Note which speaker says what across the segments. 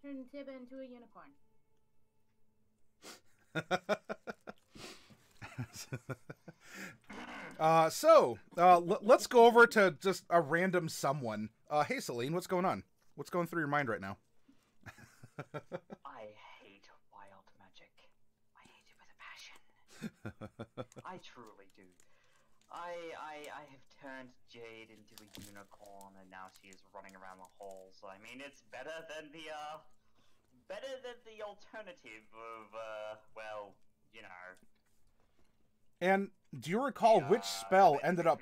Speaker 1: turn Tibba into a unicorn.
Speaker 2: Let's go over to just a random someone. Hey, Celine, what's going on? What's going through your mind right now?
Speaker 3: I hate wild magic. I hate it with a passion. I truly do. I have turned Jade into a unicorn, and now she is running around the halls. I mean, it's better than the alternative of well, you know.
Speaker 2: And do you recall which spell ended up?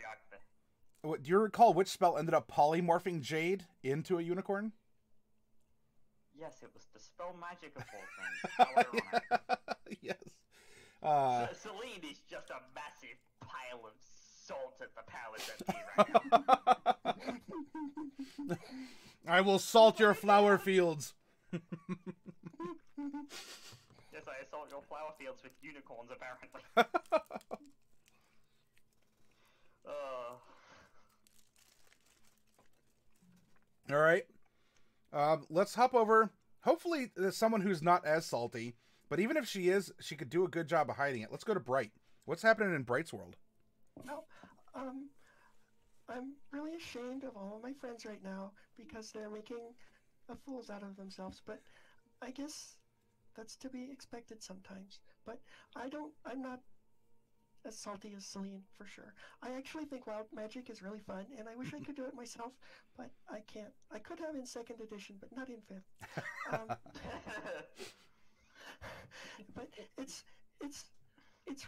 Speaker 2: Do you recall which spell ended up polymorphing Jade into a unicorn?
Speaker 3: Yes, it was the spell magic of all things. How ironic.
Speaker 2: Yes.
Speaker 3: Celine is just a massive pile of salt at the powers that be right now.
Speaker 2: I will salt your flower fields.
Speaker 3: Yes, I assault your flower fields with unicorns, apparently.
Speaker 2: All right. Let's hop over. Hopefully, there's someone who's not as salty. But even if she is, she could do a good job of hiding it. Let's go to Bright. What's happening in Bright's world?
Speaker 4: Well, I'm really ashamed of all of my friends right now because they're making fools out of themselves. But I guess that's to be expected sometimes. But I'm not as salty as Celine, for sure. I actually think wild magic is really fun, and I wish I could do it myself, but I can't. I could have in 2nd edition, but not in 5th. But it's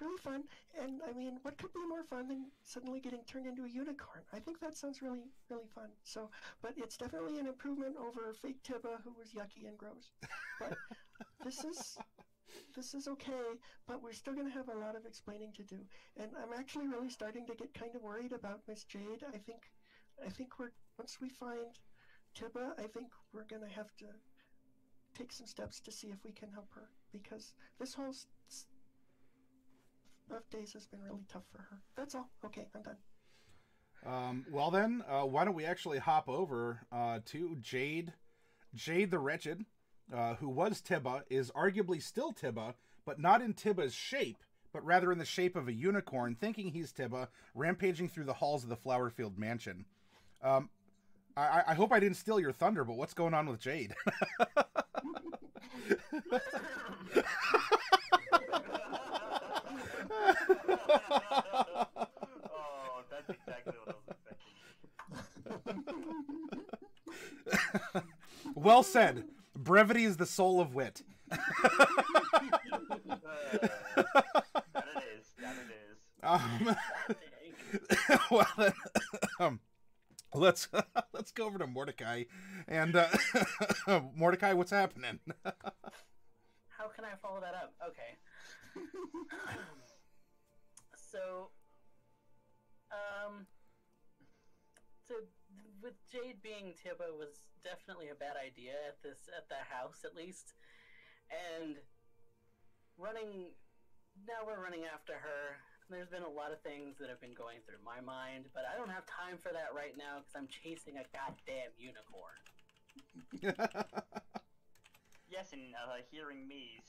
Speaker 4: really fun, and I mean, what could be more fun than suddenly getting turned into a unicorn? I think that sounds really, really fun. So, but it's definitely an improvement over fake Tibba, who was yucky and gross. But this is okay, but we're still going to have a lot of explaining to do. And I'm actually really starting to get kind of worried about Miss Jade. I think once we find Tibba, I think we're going to have to take some steps to see if we can help her, because this whole of days has been really tough for her. That's all. Okay, I'm done.
Speaker 2: Well then, why don't we actually hop over to Jade. Jade the Wretched, who was Tibba, is arguably still Tibba, but not in Tibba's shape, but rather in the shape of a unicorn, thinking he's Tibba, rampaging through the halls of the Flowerfield mansion. I hope I didn't steal your thunder, but what's going on with Jade?
Speaker 3: Oh, that's exactly what I was expecting.
Speaker 2: Well said. Brevity is the soul of wit.
Speaker 3: That it is.
Speaker 2: Well, let's go over to Mordecai. And Mordecai, what's happening?
Speaker 5: How can I follow that up? Okay. So, with Jade being Tibba was definitely a bad idea at the house, at least. And now we're running after her. There's been a lot of things that have been going through my mind, but I don't have time for that right now because I'm chasing a goddamn unicorn.
Speaker 3: Yes, and hearing me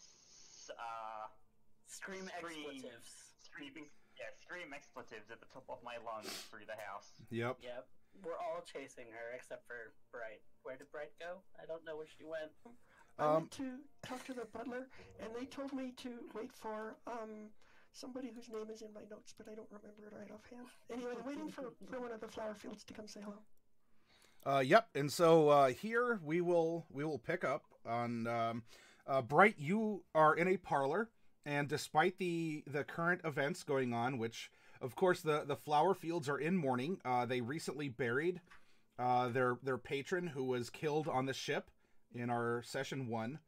Speaker 5: scream expletives.
Speaker 3: Scream expletives at the top of my lungs through the house.
Speaker 2: Yep.
Speaker 5: We're all chasing her except for Bright. Where did Bright go? I don't know where she went.
Speaker 4: I went to talk to the butler, and they told me to wait for somebody whose name is in my notes, but I don't remember it right offhand. Anyway, I'm waiting for one of the Flowerfields to come say hello.
Speaker 2: Yep. And so here we will pick up on Bright. You are in a parlor, and despite the current events going on, which of course the Flowerfields are in mourning. They recently buried their patron who was killed on the ship in our session 1.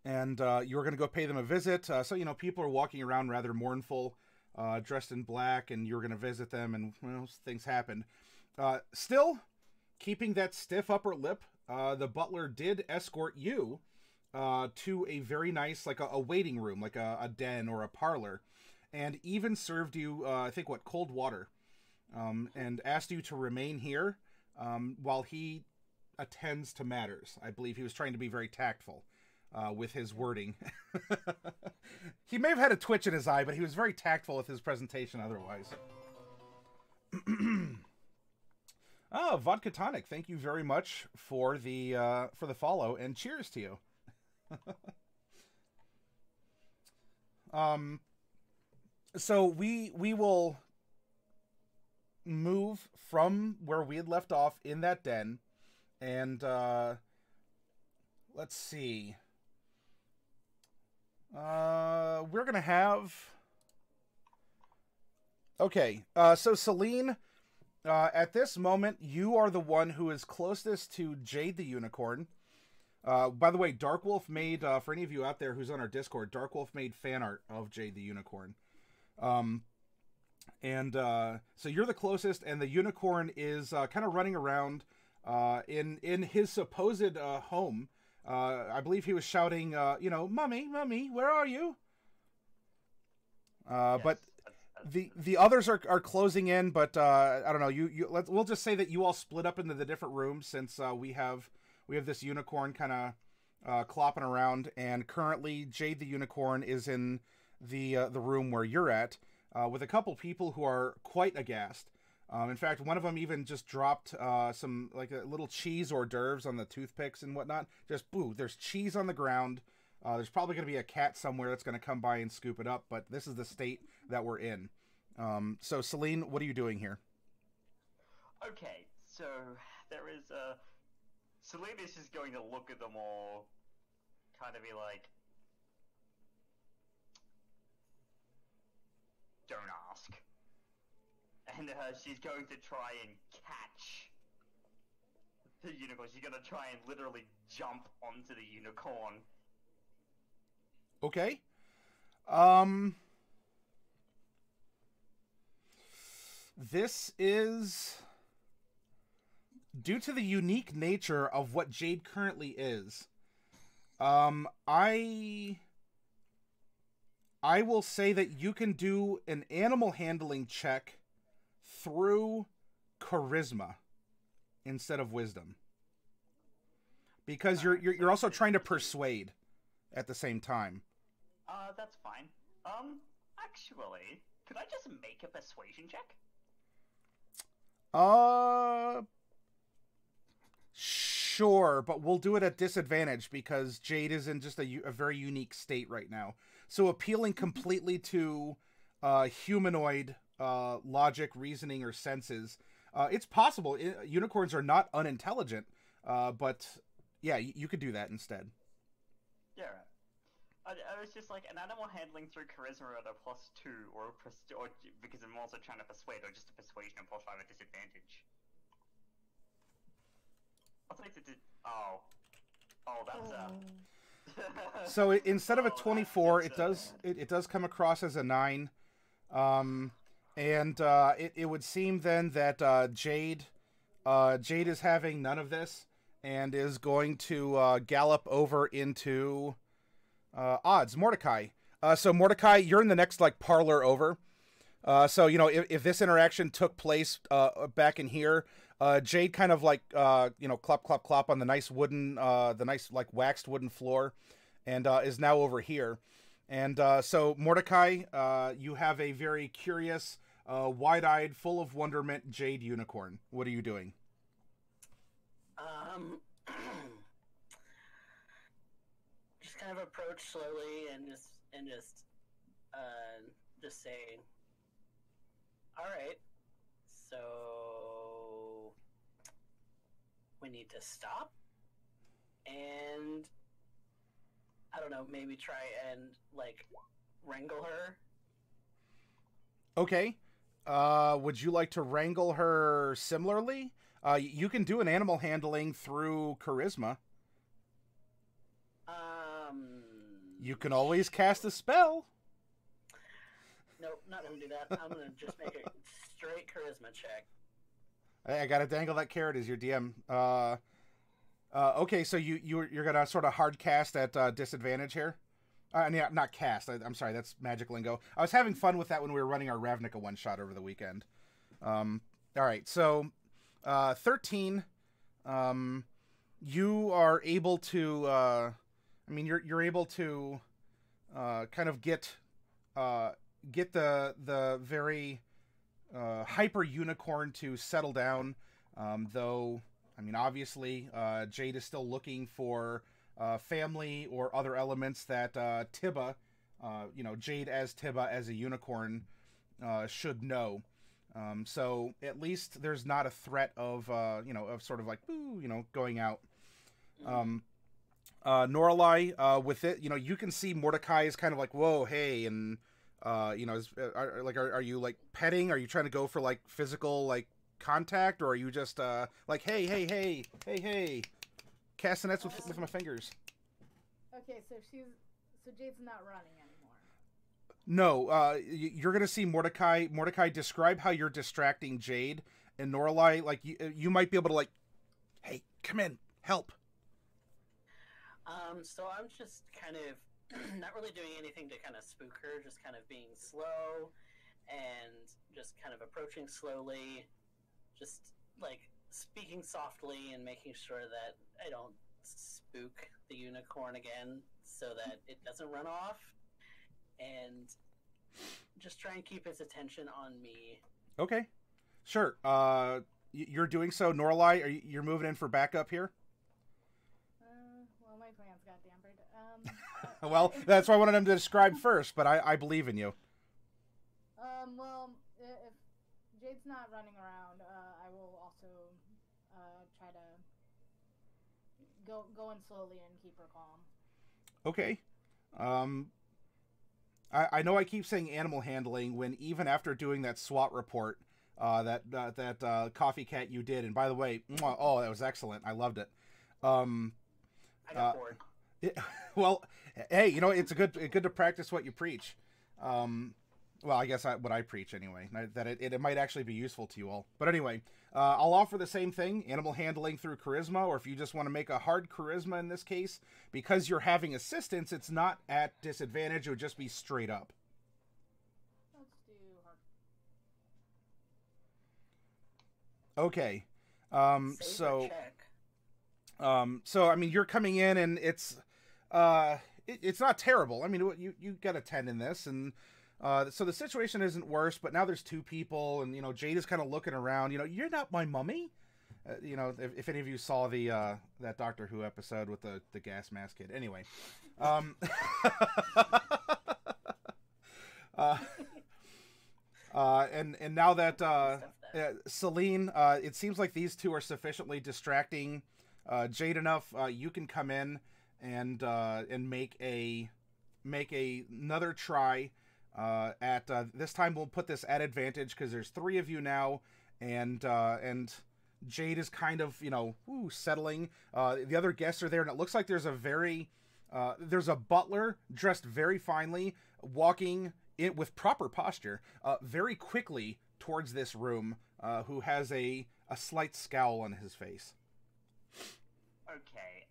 Speaker 2: And you were going to go pay them a visit. So, you know, people are walking around rather mournful, dressed in black, and you were going to visit them, and, well, things happened. Still, keeping that stiff upper lip, the butler did escort you to a very nice, like a waiting room, like a den or a parlor, and even served you, I think, cold water, and asked you to remain here while he attends to matters. I believe he was trying to be very tactful with his wording. He may have had a twitch in his eye, but he was very tactful with his presentation otherwise. Vodka Tonic, thank you very much for the follow, and cheers to you. So we will move from where we had left off in that den, and let's see. We're gonna have. Okay, so Celine, at this moment, you are the one who is closest to Jade the Unicorn. By the way, Darkwolf made, for any of you out there who's on our Discord, Darkwolf made fan art of Jade the Unicorn. So you're the closest, and the unicorn is kind of running around in his supposed home. I believe he was shouting, "Mummy, Mummy, where are you?" Yes. But the others are closing in, but I don't know. We'll just say that you all split up into the different rooms, since we have this unicorn kind of clopping around, and currently Jade the Unicorn is in the room where you're at, with a couple people who are quite aghast. In fact, one of them even just dropped some like a little cheese hors d'oeuvres on the toothpicks and whatnot. Just boo! There's cheese on the ground. There's probably going to be a cat somewhere that's going to come by and scoop it up. But this is the state that we're in. So Celine, what are you doing here?
Speaker 3: Okay, so there is Celine is just going to look at them all, kind of be like, "Don't ask." And she's going to try and catch the unicorn. She's going to try and literally jump onto the unicorn.
Speaker 2: Okay. This is... due to the unique nature of what Jade currently is, I will say that you can do an animal handling check through charisma instead of wisdom, because you're also trying to persuade at the same time.
Speaker 3: That's fine. Actually, could I just make a persuasion check?
Speaker 2: Sure, but we'll do it at disadvantage because Jade is in just a very unique state right now. So appealing completely to humanoid logic, reasoning, or senses, it's possible. Unicorns are not unintelligent, but yeah, you could do that instead.
Speaker 3: Yeah, right. I was just like, an animal handling through charisma at a +2, or because I'm also trying to persuade, or just a persuasion at +5 at disadvantage. I'll take the that's
Speaker 2: So instead of a 24, it does come across as a 9, and it would seem then that Jade is having none of this and is going to gallop over into odds. Mordecai. So Mordecai, you're in the next parlor over. So if this interaction took place back in here, Jade kind of clop clop clop on the nice wooden, the nice waxed wooden floor, and is now over here. And so Mordecai, you have a very curious, wide-eyed, full of wonderment Jade unicorn. What are you doing?
Speaker 5: Just kind of approach slowly and just say, "All right, so we need to stop, and I don't know, maybe try and wrangle her."
Speaker 2: Okay. Would you like to wrangle her similarly? You can do an animal handling through charisma. You can always cast a spell.
Speaker 5: Nope, not gonna do that. I'm gonna just make a straight charisma check.
Speaker 2: I gotta dangle that carrot as your DM. Okay, so you're gonna sort of hard cast at disadvantage here. Yeah, not cast. I'm sorry, that's magic lingo. I was having fun with that when we were running our Ravnica one shot over the weekend. All right, so 13. you are able to, I mean, you're able to kind of get the very hyper unicorn to settle down, though, I mean, obviously, Jade is still looking for family or other elements that Tibba, Jade as Tibba as a unicorn should know. So at least there's not a threat of, of sort of like, ooh, going out. Noralai, with it, you can see Mordecai is kind of like, whoa, hey, and, are you like petting? Are you trying to go for like physical, like contact, or are you just, like, hey, castanets with my fingers?
Speaker 1: Okay, so Jade's not running anymore.
Speaker 2: No, you're gonna see Mordecai. Mordecai, describe how you're distracting Jade, and Noralai, like you might be able to like, hey, come in, help.
Speaker 5: So I'm just kind of not really doing anything to kind of spook her, just kind of being slow and just kind of approaching slowly, just like speaking softly and making sure that I don't spook the unicorn again so that it doesn't run off, and just try and keep its attention on me.
Speaker 2: Okay, sure. You're doing so. Noralai, you're moving in for backup here?
Speaker 1: Well, my plans got dampered.
Speaker 2: Well, that's why I wanted him to describe first, but I believe in you.
Speaker 1: Well, if Jade's not running around, I will also try to go in slowly and keep her calm.
Speaker 2: Okay. I know I keep saying animal handling when even after doing that SWAT report, that coffee cat you did, and by the way, oh, that was excellent. I loved it.
Speaker 5: I got bored.
Speaker 2: Well, hey, it's good to practice what you preach. Well, I guess what I preach anyway, that it might actually be useful to you all. But anyway, I'll offer the same thing, animal handling through charisma, or if you just want to make a hard charisma in this case, because you're having assistance, it's not at disadvantage, it would just be straight up.
Speaker 1: Let's do hard.
Speaker 2: Okay.
Speaker 5: Save or check.
Speaker 2: So I mean, you're coming in and it's not terrible. I mean, you get a 10 in this, and so the situation isn't worse, but now there's two people, and Jade is kind of looking around. You're not my mummy. If any of you saw the that Doctor Who episode with the gas mask kid. Anyway, and now that Celine, it seems like these two are sufficiently distracting Jade enough. You can come in and make another try. At this time, we'll put this at advantage because there's three of you now, and Jade is kind of settling. The other guests are there, and it looks like there's a butler dressed very finely, walking in with proper posture, very quickly towards this room, who has a slight scowl on his face.
Speaker 3: Okay,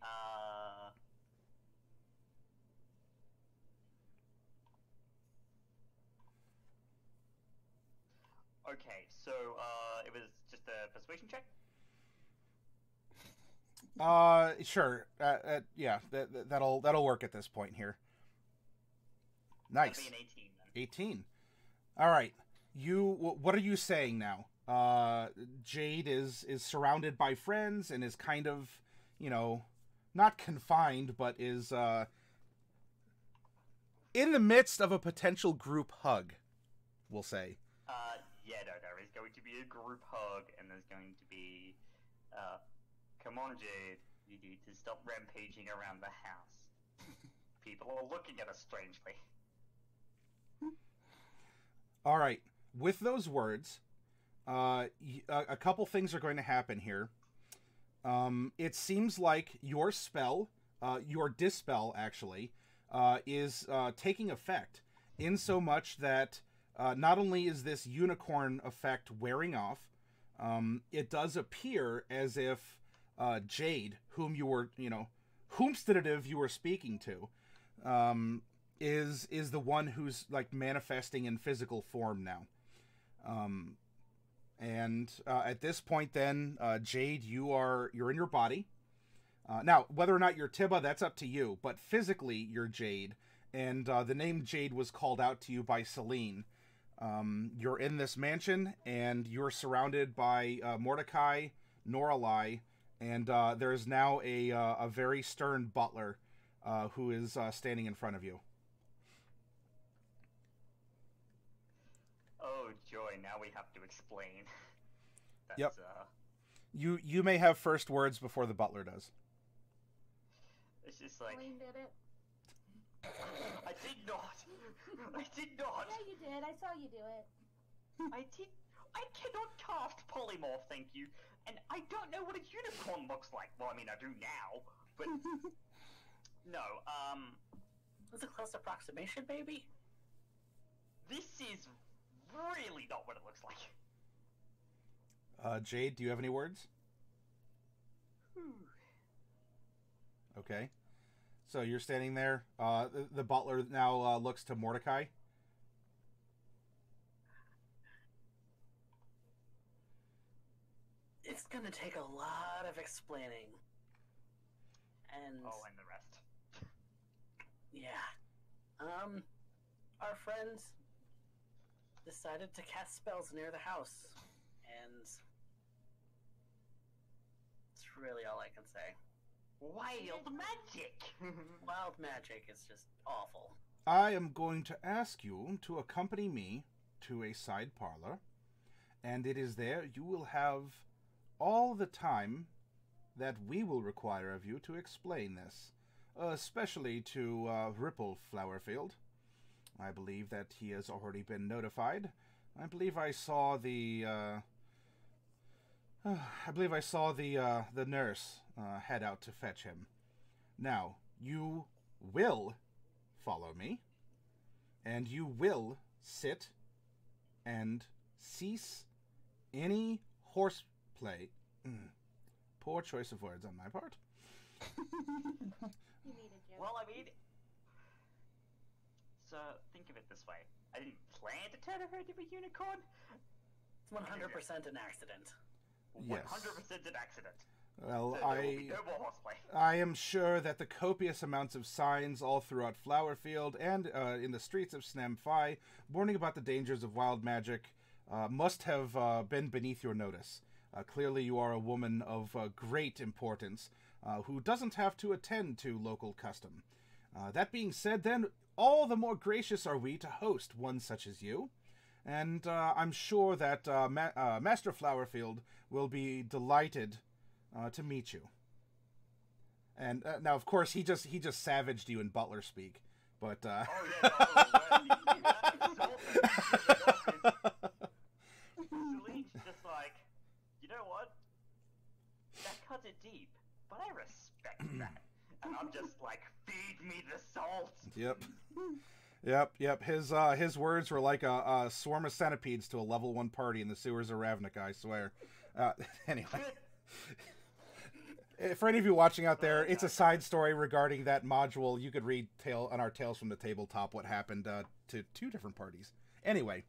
Speaker 3: Okay, so, it was just a persuasion check?
Speaker 2: Sure. Yeah, that'll work at this point here. Nice.
Speaker 3: That'll be an 18 then.
Speaker 2: 18. All right. What are you saying now? Jade is surrounded by friends and is kind of, not confined, but is in the midst of a potential group hug, we'll say.
Speaker 3: Yeah, no, there is going to be a group hug, and there's going to be, come on, Jade, you need to stop rampaging around the house. People are looking at us strangely.
Speaker 2: All right. With those words, a couple things are going to happen here. It seems like your spell, your dispel, actually, is taking effect, in so much that not only is this unicorn effect wearing off, it does appear as if Jade, whom you were, whomstative you were speaking to, is the one who's like manifesting in physical form now. And at this point, then, Jade, you're in your body. Now, whether or not you're Tibba, that's up to you. But physically, you're Jade, and the name Jade was called out to you by Celine. You're in this mansion, and you're surrounded by Mordecai, Noralai, and there's now a very stern butler who is standing in front of you.
Speaker 3: Oh joy! Now we have to explain. That's,
Speaker 2: Yep. You may have first words before the butler does.
Speaker 3: It's just like
Speaker 1: Celine did it.
Speaker 3: I did not. I did not.
Speaker 1: Yeah, you did. I saw you do it.
Speaker 3: I did. I cannot cast polymorph, thank you, and I don't know what a unicorn looks like. Well, I mean, I do now, but no.
Speaker 5: That's a close approximation, baby.
Speaker 3: This is really not what it looks like.
Speaker 2: Jade, do you have any words? Okay. So you're standing there. The butler now looks to Mordecai.
Speaker 5: It's gonna take a lot of explaining. And
Speaker 3: Oh, and the rest.
Speaker 5: yeah. Our friends decided to cast spells near the house, and it's really all I can say.
Speaker 3: Wild magic.
Speaker 5: Wild magic is just awful.
Speaker 2: I am going to ask you to accompany me to a side parlor, and it is there you will have all the time that we will require of you to explain this, especially to Ripol Flowerfield. I believe that he has already been notified. I believe I saw the nurse head out to fetch him. Now, you will follow me, and you will sit and cease any horseplay. Poor choice of words on my part.
Speaker 1: You need a joke.
Speaker 3: Well, I mean, so think of it this way: I didn't plan to turn her into a unicorn.
Speaker 5: It's 100% an accident.
Speaker 2: Yes.
Speaker 3: 100% an accident.
Speaker 2: Well,
Speaker 3: So there will be no more horseplay.
Speaker 2: I am sure that the copious amounts of signs all throughout Flowerfield and in the streets of Snem-Fi warning about the dangers of wild magic must have been beneath your notice. Clearly you are a woman of great importance who doesn't have to attend to local custom. That being said, then, all the more gracious are we to host one such as you. And I'm sure that Master Flowerfield will be delighted to meet you. And now, of course, he just savaged you in butler speak, but
Speaker 3: Oh yeah, Celine's just like, you know what? That cut it deep, but I respect that. And I'm just like, feed me the salt.
Speaker 2: Yep. His words were like a swarm of centipedes to a level 1 party in the sewers of Ravnica, I swear. Anyway. For any of you watching out there, it's a side story regarding that module. You could read on our Tales from the Tabletop what happened to 2 different parties. Anyway,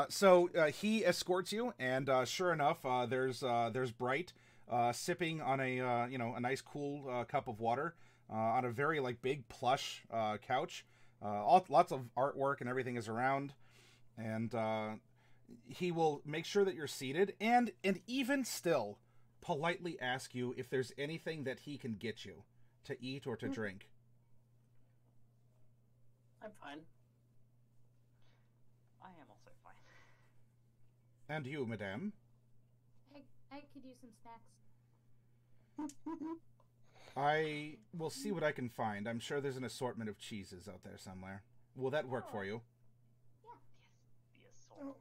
Speaker 2: so he escorts you, and sure enough, there's Bright sipping on a nice cool cup of water on a very big plush couch. Lots of artwork and everything is around, and he will make sure that you're seated, and even still politely ask you if there's anything that he can get you to eat or to drink.
Speaker 5: I'm fine.
Speaker 3: I am also fine.
Speaker 2: And you, madame?
Speaker 1: I could use some snacks.
Speaker 2: I will see what I can find. I'm sure there's an assortment of cheeses out there somewhere. Will that work for you?
Speaker 3: The assault.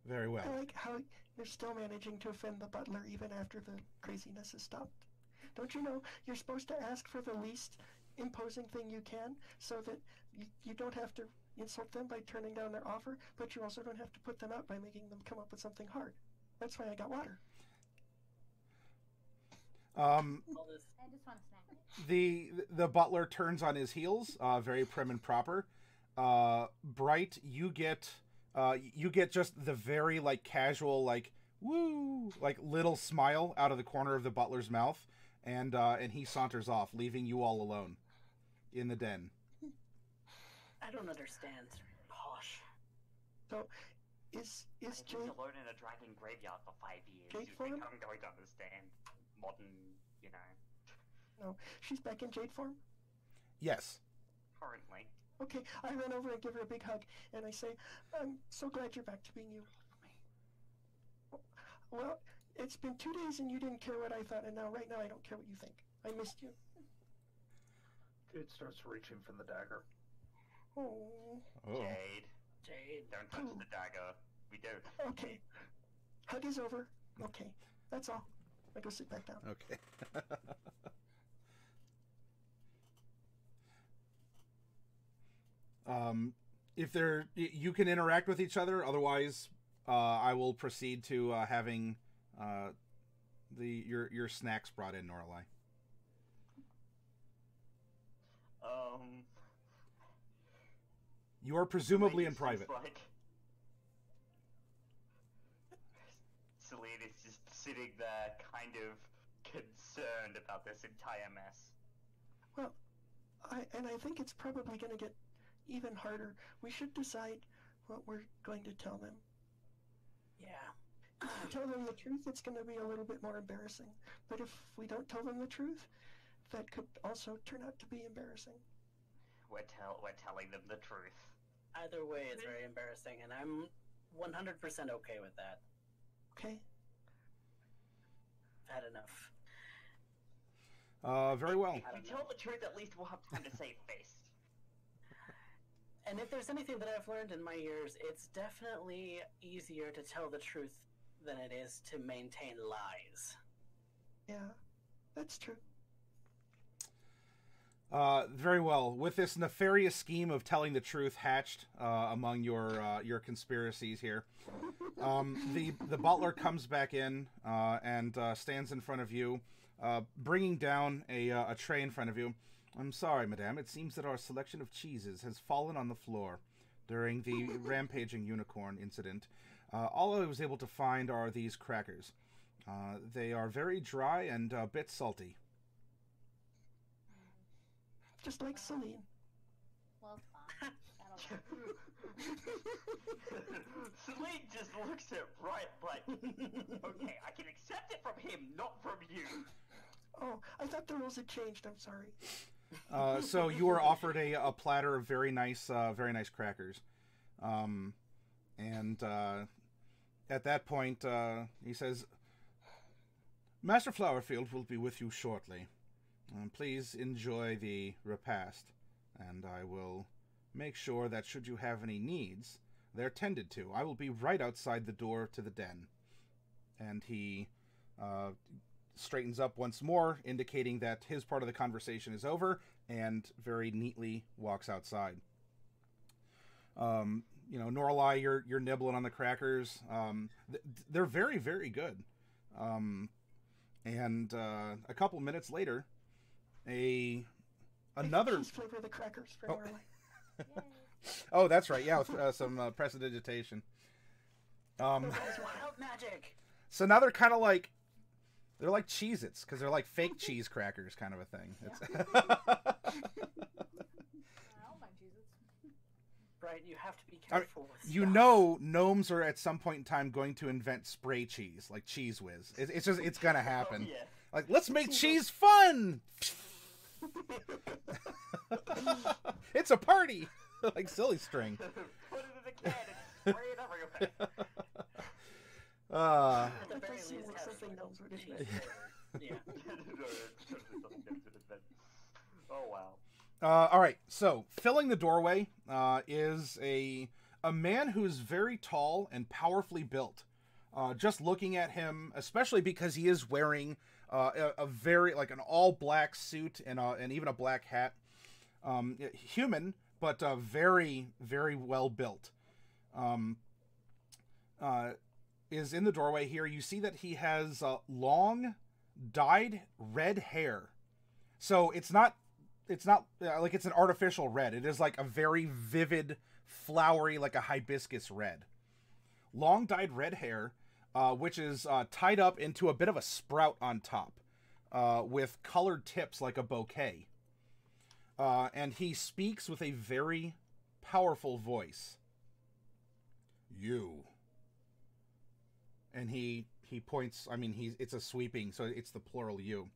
Speaker 2: Very well.
Speaker 4: I like how you're still managing to offend the butler even after the craziness has stopped. Don't you know you're supposed to ask for the least imposing thing you can so that you don't have to insult them by turning down their offer, but you also don't have to put them out by making them come up with something hard. That's why I got water.
Speaker 5: All this.
Speaker 1: I just want a snack.
Speaker 2: The butler turns on his heels, very prim and proper. Bright, you get just the very casual woo, like little smile out of the corner of the butler's mouth, and he saunters off, leaving you all alone in the den.
Speaker 5: I don't understand. Posh.
Speaker 4: So, is
Speaker 3: I've
Speaker 4: Jade...
Speaker 3: been alone in a dragon graveyard for 5 years.
Speaker 4: Jade
Speaker 3: You
Speaker 4: form?
Speaker 3: think I'm going to understand modern, you know,
Speaker 4: No, she's back in Jade form?
Speaker 2: Yes.
Speaker 3: currently.
Speaker 4: Okay, I run over and give her a big hug, and I say, I'm so glad you're back to being you. Well, it's been 2 days and you didn't care what I thought, and right now I don't care what you think. I missed you.
Speaker 6: Jade starts reaching for the dagger.
Speaker 4: Oh.
Speaker 2: Oh.
Speaker 5: Jade.
Speaker 3: Don't touch the dagger. We don't.
Speaker 4: Okay. Hug is over. Okay, that's all. I go sit back down.
Speaker 2: Okay. If you can interact with each other. Otherwise, I will proceed to having your snacks brought in, Norlai. You are presumably in private.
Speaker 3: Like... Celine is just sitting there, kind of concerned about this entire mess.
Speaker 4: Well, I think it's probably going to get even harder. We should decide what we're going to tell them.
Speaker 5: Yeah.
Speaker 4: If we tell them the truth, it's going to be a little bit more embarrassing. But if we don't tell them the truth, that could also turn out to be embarrassing.
Speaker 3: We're telling them the truth.
Speaker 5: Either way, it's very embarrassing, and I'm 100% okay with that.
Speaker 4: Okay?
Speaker 5: I've had enough.
Speaker 2: Very well.
Speaker 3: If we tell the truth, at least we'll have time to save face.
Speaker 5: And if there's anything that I've learned in my years, it's definitely easier to tell the truth than it is to maintain lies.
Speaker 4: Yeah, that's true.
Speaker 2: Very well. With this nefarious scheme of telling the truth hatched among your conspiracies here, the butler comes back in and stands in front of you, bringing down a tray in front of you. I'm sorry, madame. It seems that our selection of cheeses has fallen on the floor during the rampaging unicorn incident. All I was able to find are these crackers. They are very dry and a bit salty.
Speaker 4: Just like Celine.
Speaker 1: Well, fine.
Speaker 3: Celine just looks at Bright like, okay, I can accept it from him, not from you.
Speaker 4: Oh, I thought the rules had changed. I'm sorry.
Speaker 2: So you were offered a platter of very nice crackers, and at that point he says, "Master Flowerfield will be with you shortly. Please enjoy the repast, and I will make sure that should you have any needs, they're tended to. I will be right outside the door to the den." And he straightens up once more, indicating that his part of the conversation is over, and very neatly walks outside. Norlai, you're nibbling on the crackers. They're very, very good. And a couple minutes later, another
Speaker 4: Please flavor the crackers for Norlai.
Speaker 2: Oh, that's right. Yeah, with some prestidigitation.
Speaker 5: Wild magic.
Speaker 2: So now they're kind of like, they're like Cheez-Its, because they're like fake cheese crackers kind of a thing.
Speaker 1: Yeah.
Speaker 2: It's
Speaker 1: I don't mind Jesus.
Speaker 5: Right, you have to be careful with
Speaker 2: you
Speaker 5: stuff.
Speaker 2: know, gnomes are at some point in time going to invent spray cheese, like Cheese Whiz. It's gonna happen.
Speaker 3: Oh, yeah.
Speaker 2: Like, let's make cheese fun. It's a party, like Silly String.
Speaker 3: Put it in a can and spray it everywhere.
Speaker 5: At the
Speaker 4: That
Speaker 5: very
Speaker 4: does seem
Speaker 5: least,
Speaker 4: like
Speaker 5: have
Speaker 4: something else would
Speaker 5: cheese
Speaker 4: invent.
Speaker 5: flavored. Yeah.
Speaker 3: Oh wow.
Speaker 2: All right, so filling the doorway is a man who's very tall and powerfully built. Just looking at him, especially because he is wearing a very, like, an all black suit and even a black hat. Human, but very, very well built. Is in the doorway here. You see that he has long, dyed red hair. So it's not like it's an artificial red. It is like a very vivid, flowery, like a hibiscus red. Long dyed red hair, which is tied up into a bit of a sprout on top, with colored tips like a bouquet. And he speaks with a very powerful voice. You. And he points, I mean, it's a sweeping, so it's the plural you.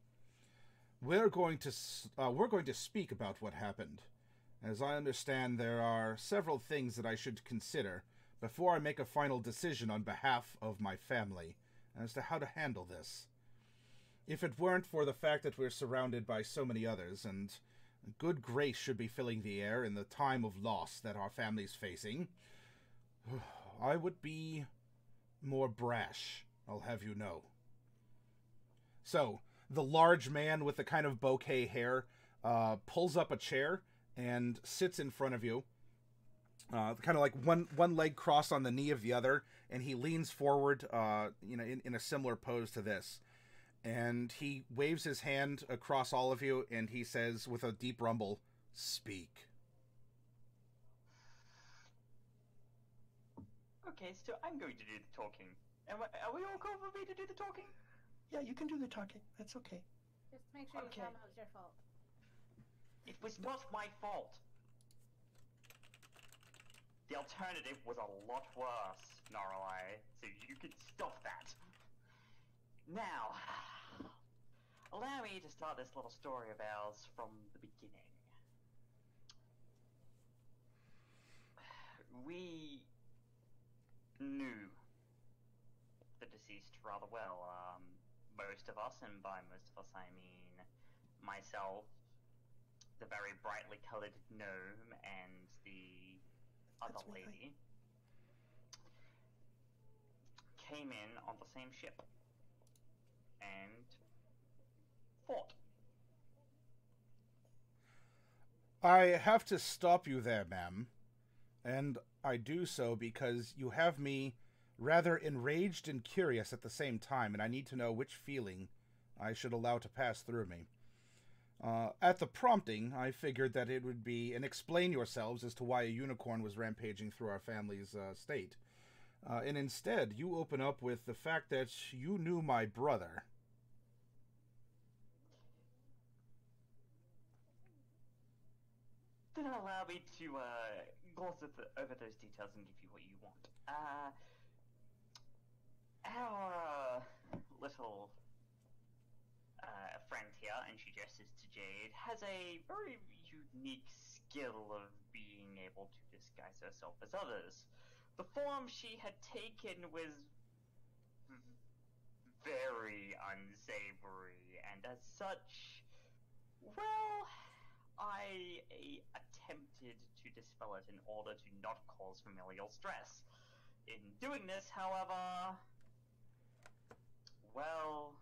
Speaker 2: We're going to speak about what happened. As I understand, there are several things that I should consider before I make a final decision on behalf of my family as to how to handle this. If it weren't for the fact that we're surrounded by so many others, and good grace should be filling the air in the time of loss that our family's facing, I would be more brash, I'll have you know. So, the large man with the kind of bouquet hair pulls up a chair and sits in front of you, kind of like one leg crossed on the knee of the other, and he leans forward, in a similar pose to this. And he waves his hand across all of you, and he says with a deep rumble, "Speak."
Speaker 3: Okay, so I'm going to do the talking. Are we all cool for me to do the talking?
Speaker 4: Yeah, you can do the talking. That's okay.
Speaker 1: Just make sure you tell them it was your fault.
Speaker 3: It was not my fault. The alternative was a lot worse, Naralai, so you can stop that. Now, allow me to start this little story of ours from the beginning. We knew the deceased rather well. Most of us, and by most of us I mean myself, the very brightly colored gnome, and the other lady, came in on the same ship and fought.
Speaker 2: I have to stop you there, ma'am. And I do so because you have me rather enraged and curious at the same time, and I need to know which feeling I should allow to pass through me. At the prompting, I figured that it would be an explain yourselves as to why a unicorn was rampaging through our family's state. And instead, you open up with the fact that you knew my brother.
Speaker 3: Then allow me to gloss over those details and give you what you want. Our little friend here, and she gestures to Jade, has a very unique skill of being able to disguise herself as others. The form she had taken was very unsavory, and as such, well, I attempted to dispel it in order to not cause familial stress. In doing this, however, well,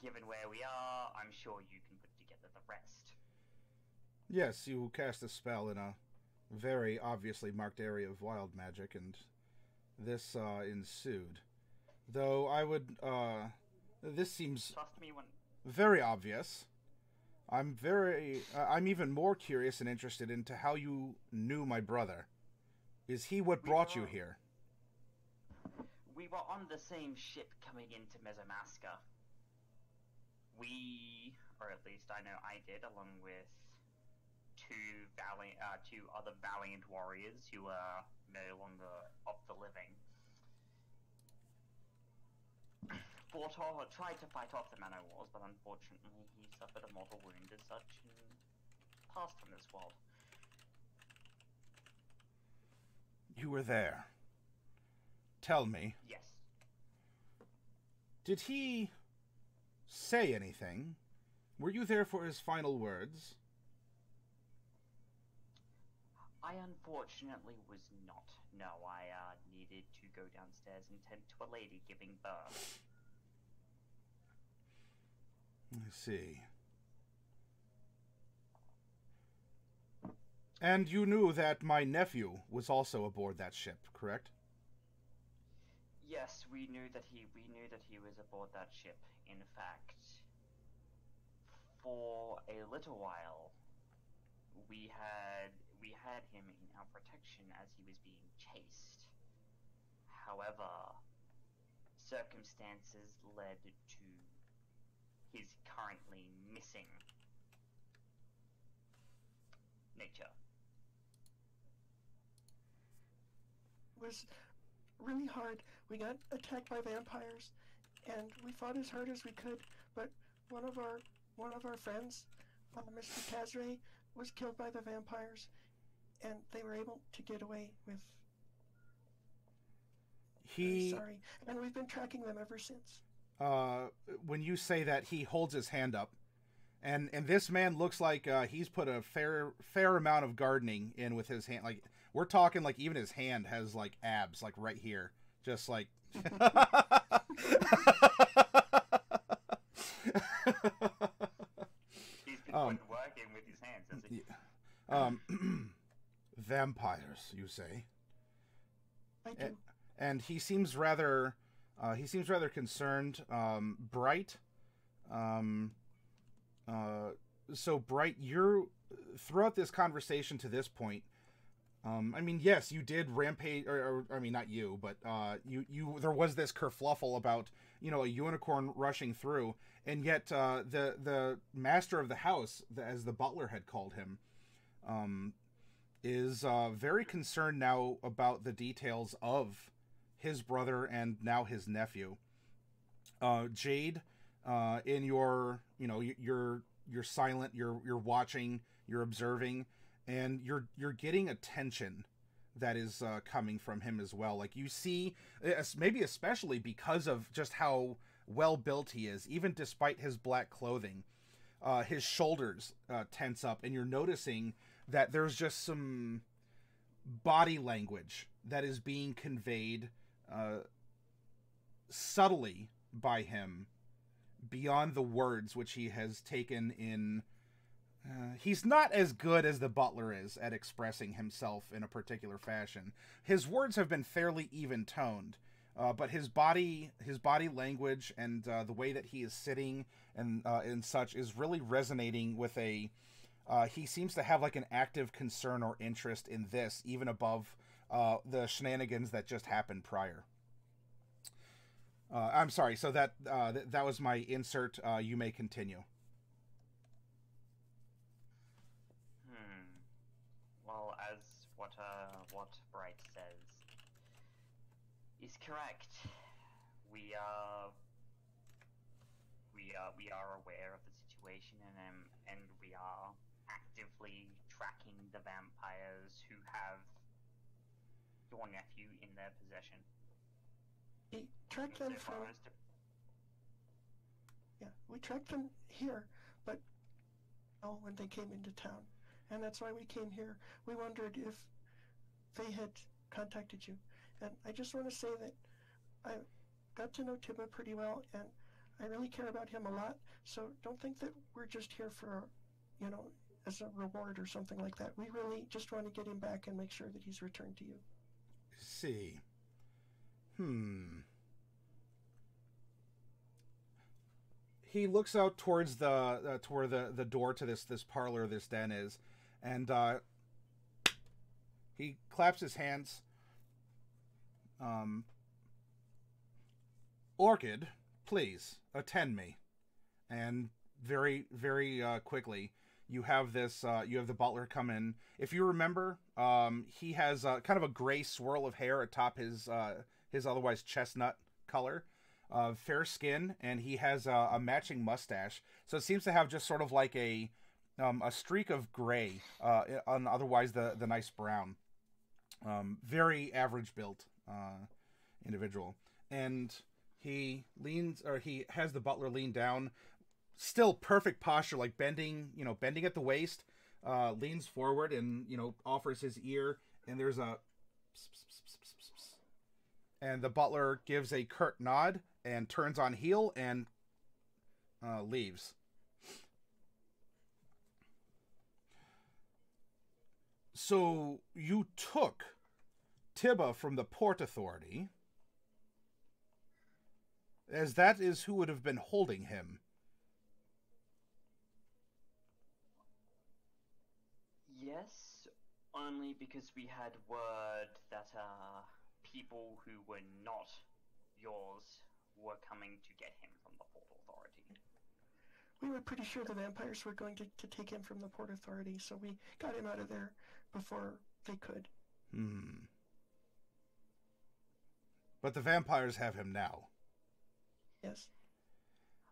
Speaker 3: given where we are, I'm sure you can put together the rest.
Speaker 2: Yes, you cast a spell in a very obviously marked area of wild magic, and this ensued. Though I would, this seems
Speaker 3: Trust me when...
Speaker 2: very obvious. I'm even more curious and interested into how you knew my brother. Is he what brought you here?
Speaker 3: We were on the same ship coming into Mesomaska. We, or at least I know I did, along with two other valiant warriors who are no longer of the living, tried to fight off the Manor Wars, but unfortunately he suffered a mortal wound as such and passed from this world.
Speaker 2: You were there. Tell me.
Speaker 3: Yes.
Speaker 2: Did he say anything? Were you there for his final words?
Speaker 3: I unfortunately was not. No, I needed to go downstairs and tend to a lady giving birth.
Speaker 2: I see. And you knew that my nephew was also aboard that ship, correct?
Speaker 3: Yes, we knew that he was aboard that ship. In fact, for a little while, we had him in our protection as he was being chased. However, circumstances led to his currently missing nature.
Speaker 4: It was really hard. We got attacked by vampires, and we fought as hard as we could. But one of our friends, Mr. Tazray, was killed by the vampires, and they were able to get away with. Sorry, and we've been tracking them ever since.
Speaker 2: When you say that, he holds his hand up, and this man looks like he's put a fair amount of gardening in with his hand. Like, we're talking like even his hand has like abs, like right here, just like.
Speaker 3: He's been working with his hands, hasn't he?
Speaker 2: Vampires, you say?
Speaker 4: I do.
Speaker 2: And he seems rather concerned. Bright. So Bright, you're throughout this conversation to this point. I mean, yes, you did rampage, or I mean, not you, but you there was this kerfluffle about a unicorn rushing through, and yet the master of the house, as the butler had called him, is very concerned now about the details of his brother and now his nephew. Jade, in your you're silent, you're watching, you're observing, and you're getting attention that is coming from him as well. Like, you see, maybe especially because of just how well built he is, even despite his black clothing, his shoulders tense up, and you're noticing that there's just some body language that is being conveyed subtly by him beyond the words which he has taken in. He's not as good as the butler is at expressing himself in a particular fashion. His words have been fairly even-toned, but his body language and the way that he is sitting and such is really resonating with a. He seems to have like an active concern or interest in this, even above the shenanigans that just happened prior. I'm sorry. So that was my insert. You may continue.
Speaker 3: Well, as what Bright says is correct. We are aware of the situation, and we are actively tracking the vampires who have your nephew in their possession.
Speaker 4: We tracked them from. Yeah, we tracked them here, but when they came into town. And that's why we came here. We wondered if they had contacted you. And I just want to say that I got to know Tibba pretty well, and I really care about him a lot. So don't think that we're just here for, as a reward or something like that. We really just want to get him back and make sure that he's returned to you.
Speaker 2: See. He looks out towards toward the door to this parlor, this den is, and he claps his hands. Orchid, please attend me. And very, very quickly, you have the butler come in. If you remember, he has kind of a gray swirl of hair atop his otherwise chestnut color. Fair skin, and he has a matching mustache. So it seems to have just sort of like a streak of gray on otherwise the nice brown. Very average built individual. And he has the butler lean down, still perfect posture, like bending at the waist, leans forward and, offers his ear, and there's a and the butler gives a curt nod and turns on heel and leaves. So you took Tibba from the Port Authority, as that is who would have been holding him.
Speaker 3: Yes, only because we had word that people who were not yours were coming to get him from the Port Authority.
Speaker 4: We were pretty sure the vampires were going to take him from the Port Authority, so we got him out of there before they could.
Speaker 2: But the vampires have him now.
Speaker 4: Yes.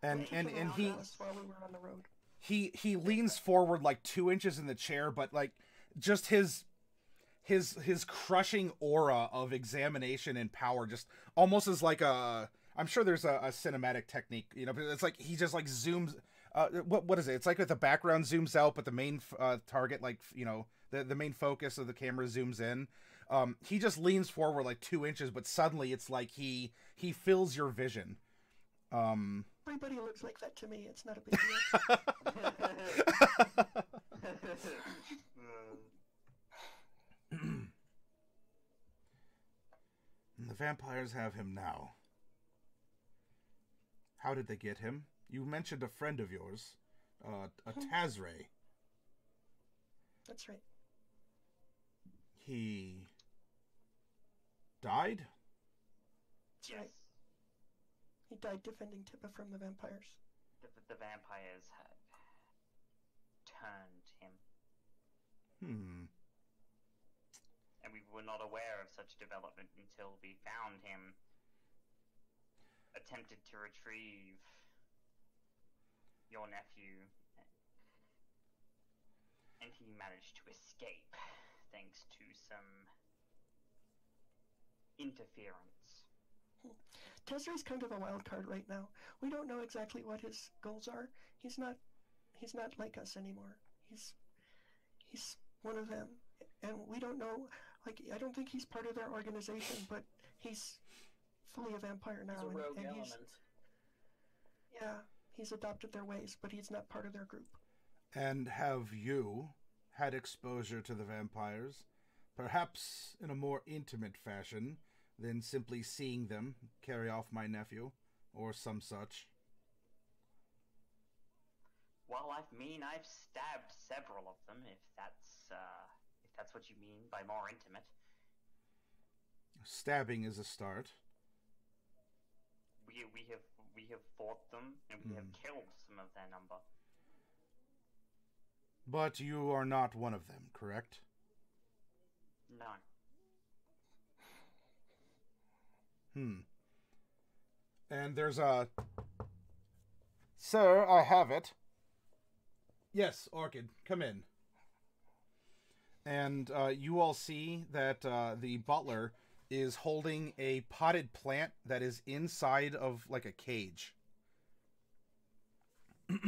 Speaker 2: And he
Speaker 4: while we were on the road.
Speaker 2: He leans forward like 2 inches in the chair, but like just his crushing aura of examination and power just almost is like a, I'm sure there's a cinematic technique, you know, but it's like he just like zooms. What is it? It's like if the background zooms out, but the main target, like, you know, the main focus of the camera zooms in. He just leans forward like 2 inches, but suddenly it's like he fills your vision.
Speaker 4: Everybody looks like that to me. It's not a big deal.
Speaker 2: The vampires have him now. How did they get him? You mentioned a friend of yours, a Tazray.
Speaker 4: That's right.
Speaker 2: He died?
Speaker 3: Yes.
Speaker 4: Right. He died defending Tibba from the vampires.
Speaker 3: The vampires had turned him. And we were not aware of such development until we found him, attempted to retrieve your nephew, and he managed to escape thanks to some interference.
Speaker 4: Tezray's kind of a wild card right now. We don't know exactly what his goals are. He's not like us anymore. He's one of them, and we don't know. Like, I don't think he's part of their organization, but he's fully a vampire now.
Speaker 5: He's a rogue
Speaker 4: and
Speaker 5: element.
Speaker 4: He's adopted their ways, but he's not part of their group.
Speaker 2: And have you had exposure to the vampires, perhaps in a more intimate fashion than simply seeing them carry off my nephew, or some such?
Speaker 3: Well, I've stabbed several of them, if that's what you mean by more intimate.
Speaker 2: Stabbing is a start.
Speaker 3: We have fought them, and we have killed some of their number.
Speaker 2: But you are not one of them, correct?
Speaker 3: No.
Speaker 2: And there's a... Sir, I have it. Yes, Orchid, come in. And you all see that the butler is holding a potted plant that is inside of like a cage.
Speaker 4: Does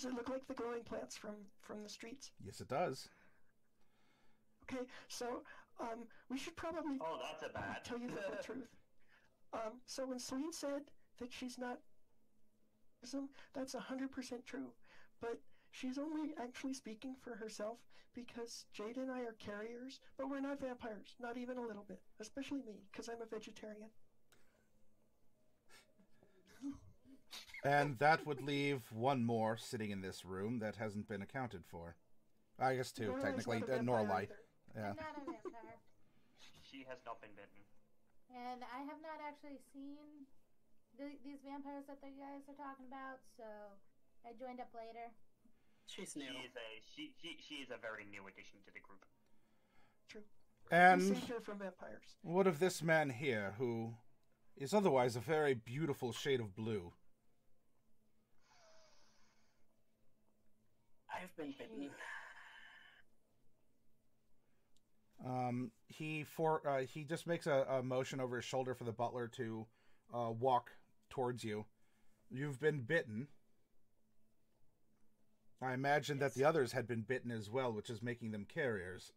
Speaker 4: it look like the glowing plants from the streets?
Speaker 2: Yes, it does.
Speaker 4: Okay, so we should probably
Speaker 3: Oh, that's a bad.
Speaker 4: tell you the truth. So when Celine said that she's not, that's 100% true. But she's only actually speaking for herself because Jade and I are carriers, but we're not vampires, not even a little bit. Especially me, because I'm a vegetarian.
Speaker 2: And that would leave one more sitting in this room that hasn't been accounted for. I guess two,
Speaker 4: Nora's
Speaker 2: technically.
Speaker 4: not a vampire
Speaker 2: Norlai.
Speaker 4: either.
Speaker 2: Yeah.
Speaker 1: I'm not a vampire.
Speaker 3: She has not been bitten.
Speaker 1: And I have not actually seen these vampires that you guys are talking about, so I joined up later.
Speaker 5: She's new.
Speaker 3: She is a very new addition to the group.
Speaker 4: True.
Speaker 2: And
Speaker 4: We saved her from vampires.
Speaker 2: what of this man here, who is otherwise a very beautiful shade of blue?
Speaker 5: I've been bitten.
Speaker 2: He just makes a motion over his shoulder for the butler to walk towards you. You've been bitten. I imagine that the others had been bitten as well, which is making them carriers.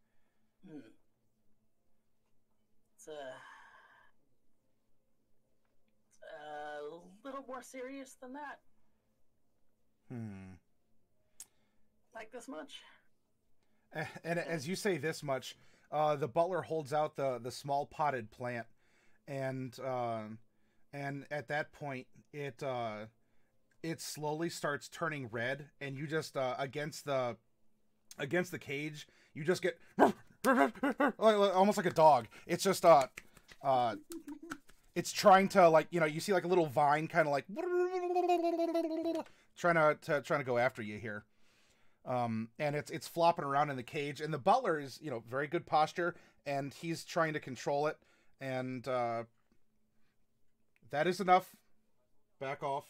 Speaker 5: It's a little more serious than that. Like this much?
Speaker 2: And as you say this much, the butler holds out the small potted plant, and at that point it slowly starts turning red, and you just against the cage, you just get almost like a dog. It's just it's trying to, like, you see like a little vine kind of like trying to go after you here. And it's flopping around in the cage, and the butler is, very good posture, and he's trying to control it, and that is enough. Back off.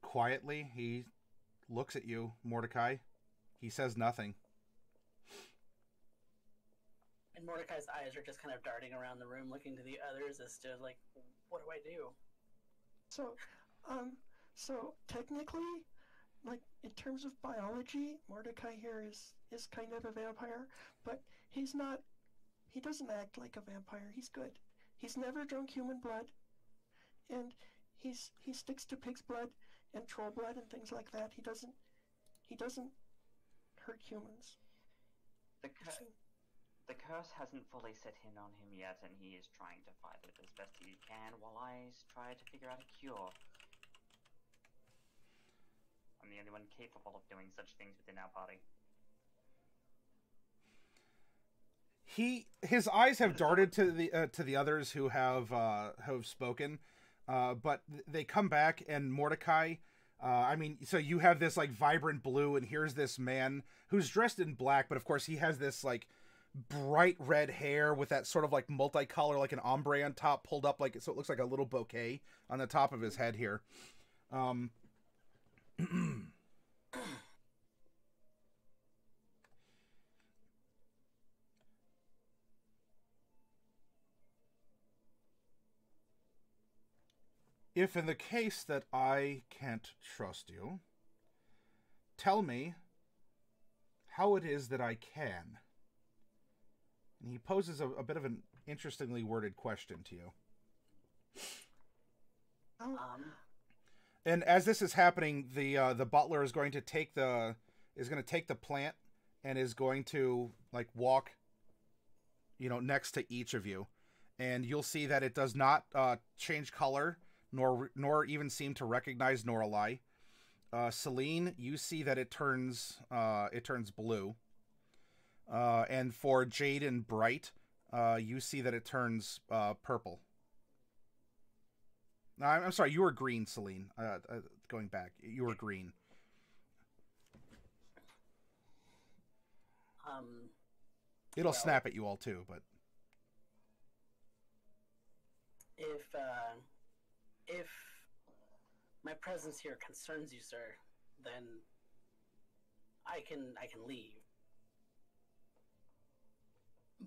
Speaker 2: Quietly, he looks at you, Mordecai. He says nothing.
Speaker 5: And Mordecai's eyes are just kind of darting around the room, looking to the others as to, like, what do I do?
Speaker 4: So technically, like, in terms of biology, Mordecai here is kind of a vampire, but he doesn't act like a vampire. He's good. He's never drunk human blood, and he sticks to pig's blood and troll blood and things like that. He doesn't hurt humans.
Speaker 3: The curse hasn't fully set in on him yet, and he is trying to fight it as best he can while I try to figure out a cure. I'm the only one capable of doing such things within our party.
Speaker 2: His eyes have darted to the others who have spoken, but they come back, and Mordecai, so you have this like vibrant blue, and here's this man who's dressed in black, but of course he has this like bright red hair with that sort of like multicolor, like an ombre on top, pulled up like so it looks like a little bouquet on the top of his head here. If in the case that I can't trust you, tell me how it is that I can. And he poses a bit of an interestingly worded question to you. And as this is happening, the butler is going to take the plant and is going to like walk, next to each of you, and you'll see that it does not change color nor even seem to recognize Noralai. Celine, you see that it turns blue. And for Jade and Bright, you see that it turns purple. I'm sorry, you were green, Celine. Going back, you were green. It'll snap at you all too, but
Speaker 5: if my presence here concerns you, sir, then I can leave.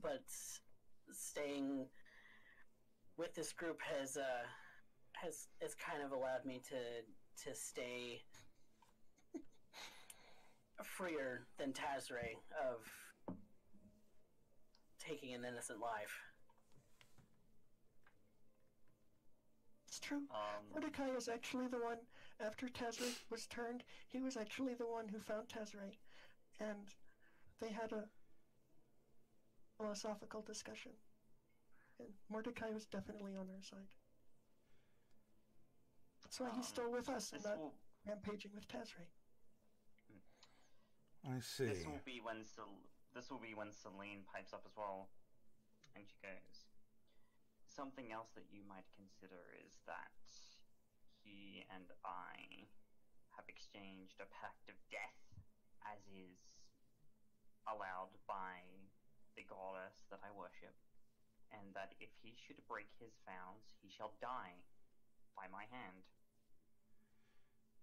Speaker 5: But staying with this group has kind of allowed me to stay freer than Tazray of taking an innocent life.
Speaker 4: It's true. Mordecai was actually the one, after Tazray was turned, he was actually the one who found Tazray, and they had a philosophical discussion. And Mordecai was definitely on our side. That's why he's still with us and not rampaging with Tazray.
Speaker 2: I see.
Speaker 3: This will be when Celine pipes up as well, and she goes, something else that you might consider is that he and I have exchanged a pact of death, as is allowed by the goddess that I worship, and that if he should break his vows, he shall die by my hand.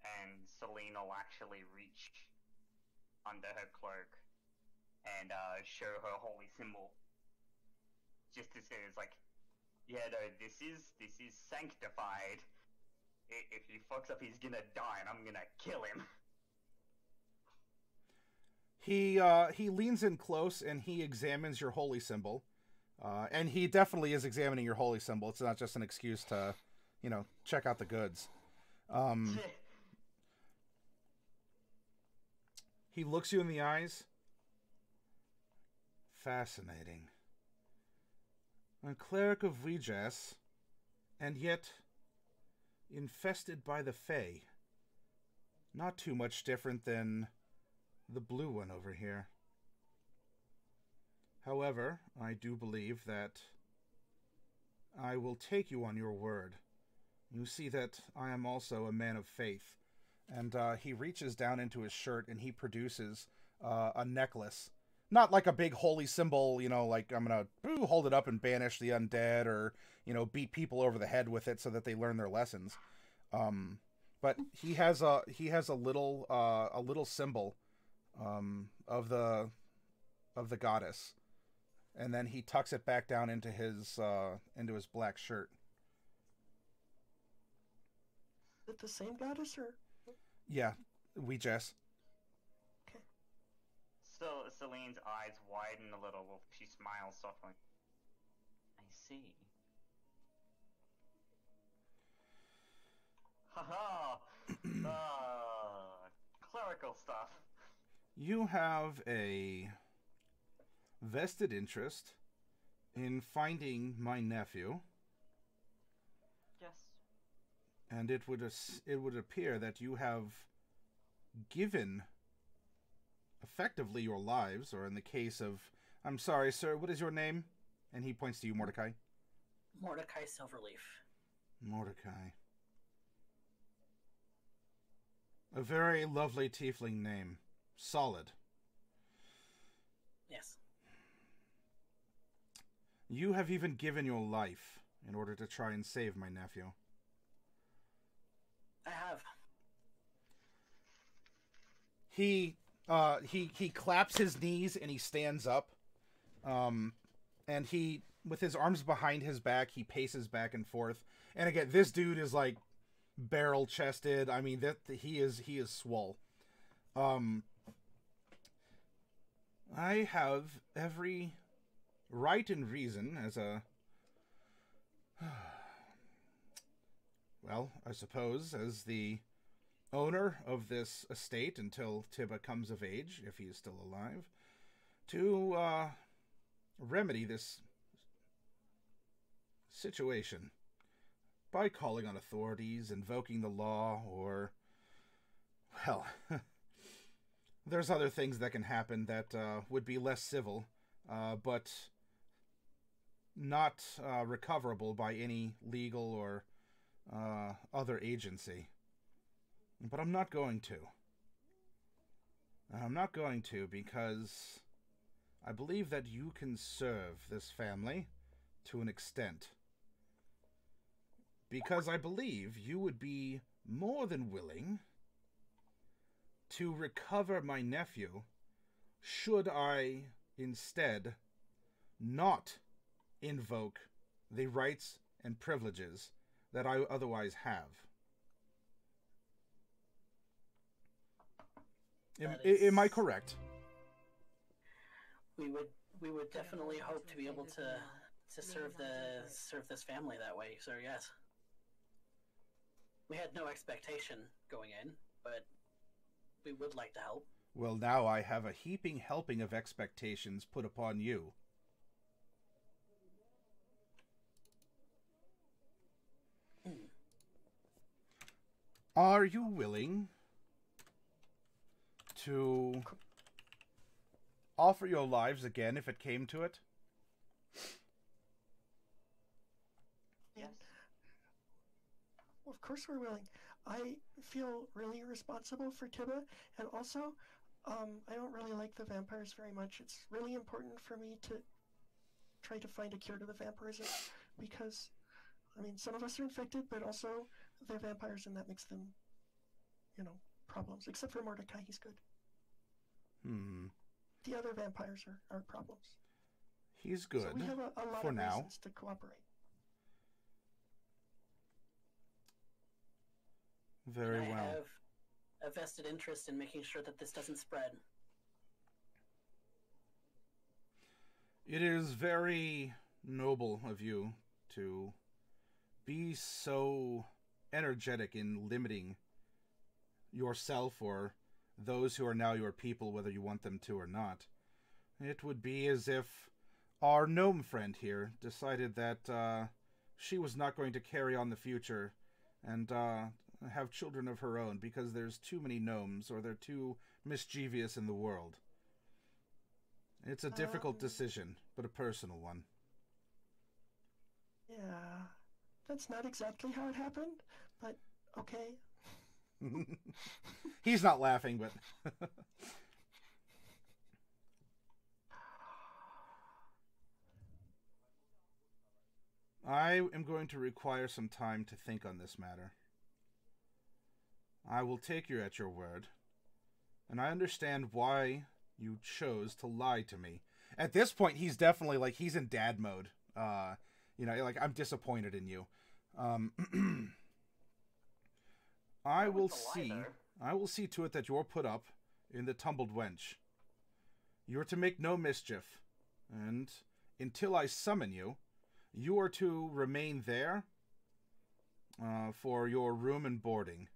Speaker 3: And Celine will actually reach under her cloak and show her holy symbol, just to say it's like, yeah, no, this is sanctified. If he fucks up, he's gonna die, and I'm gonna kill him.
Speaker 2: He leans in close and he examines your holy symbol, and he definitely is examining your holy symbol. It's not just an excuse to, check out the goods. He looks you in the eyes. Fascinating. A cleric of Ouijas, and yet infested by the Fae. Not too much different than the blue one over here. However, I do believe that I will take you on your word. You see that I am also a man of faith. And he reaches down into his shirt and he produces a necklace. Not like a big holy symbol, you know, like I'm going to hold it up and banish the undead or, you know, beat people over the head with it so that they learn their lessons. But he has a little symbol of the goddess. And then he tucks it back down into his black shirt.
Speaker 4: Is it the same goddess or?
Speaker 2: Yeah, we Jess.
Speaker 4: Okay.
Speaker 3: So Celine's eyes widen a little. She smiles softly. I see. Haha. Clerical stuff.
Speaker 2: You have a vested interest in finding my nephew.
Speaker 3: Yes.
Speaker 2: And it would appear that you have given effectively your lives, or in the case of, I'm sorry, sir, what is your name? And he points to you, Mordecai.
Speaker 5: Mordecai Silverleaf.
Speaker 2: Mordecai. A very lovely tiefling name. Solid.
Speaker 5: Yes.
Speaker 2: You have even given your life in order to try and save my nephew.
Speaker 5: I have.
Speaker 2: He claps his knees and he stands up. And he, with his arms behind his back, he paces back and forth. And again, this dude is like barrel chested. I mean, that he is swole. I have every right and reason as a, well, I suppose as the owner of this estate until Tibba comes of age, if he is still alive, to remedy this situation by calling on authorities, invoking the law, or, well, there's other things that can happen that would be less civil, but not recoverable by any legal or other agency. But I'm not going to. I'm not going to because I believe that you can serve this family to an extent. Because I believe you would be more than willing to recover my nephew should I instead not invoke the rights and privileges that I otherwise have. Am I correct?
Speaker 5: We would definitely hope to be able to serve this family that way, sir. Yes. We had no expectation going in, but we would like to help.
Speaker 2: Well, now I have a heaping helping of expectations put upon you. Are you willing to offer your lives again if it came to it?
Speaker 4: Yes. Well, of course we're willing. I feel really responsible for Tibba, and also, I don't really like the vampires very much. It's really important for me to try to find a cure to the vampirism, because, I mean, some of us are infected, but also they're vampires, and that makes them, problems. Except for Mordecai, he's good. The other vampires are problems.
Speaker 2: He's good.
Speaker 4: So we have a lot
Speaker 2: for
Speaker 4: of
Speaker 2: now.
Speaker 4: reasons to cooperate.
Speaker 2: Very
Speaker 5: I
Speaker 2: well.
Speaker 5: have a vested interest in making sure that this doesn't spread.
Speaker 2: It is very noble of you to be so energetic in limiting yourself or those who are now your people, whether you want them to or not. It would be as if our gnome friend here decided that she was not going to carry on the future and have children of her own because there's too many gnomes or they're too mischievous in the world. It's a difficult decision, but a personal one.
Speaker 4: Yeah, that's not exactly how it happened, but okay.
Speaker 2: He's not laughing, but... I am going to require some time to think on this matter. I will take you at your word, and I understand why you chose to lie to me. At this point, he's definitely, like, he's in dad mode. You know, like, I'm disappointed in you. I will see to it that you're put up in the tumbled wench. You're to make no mischief, and until I summon you, you are to remain there for your room and boarding.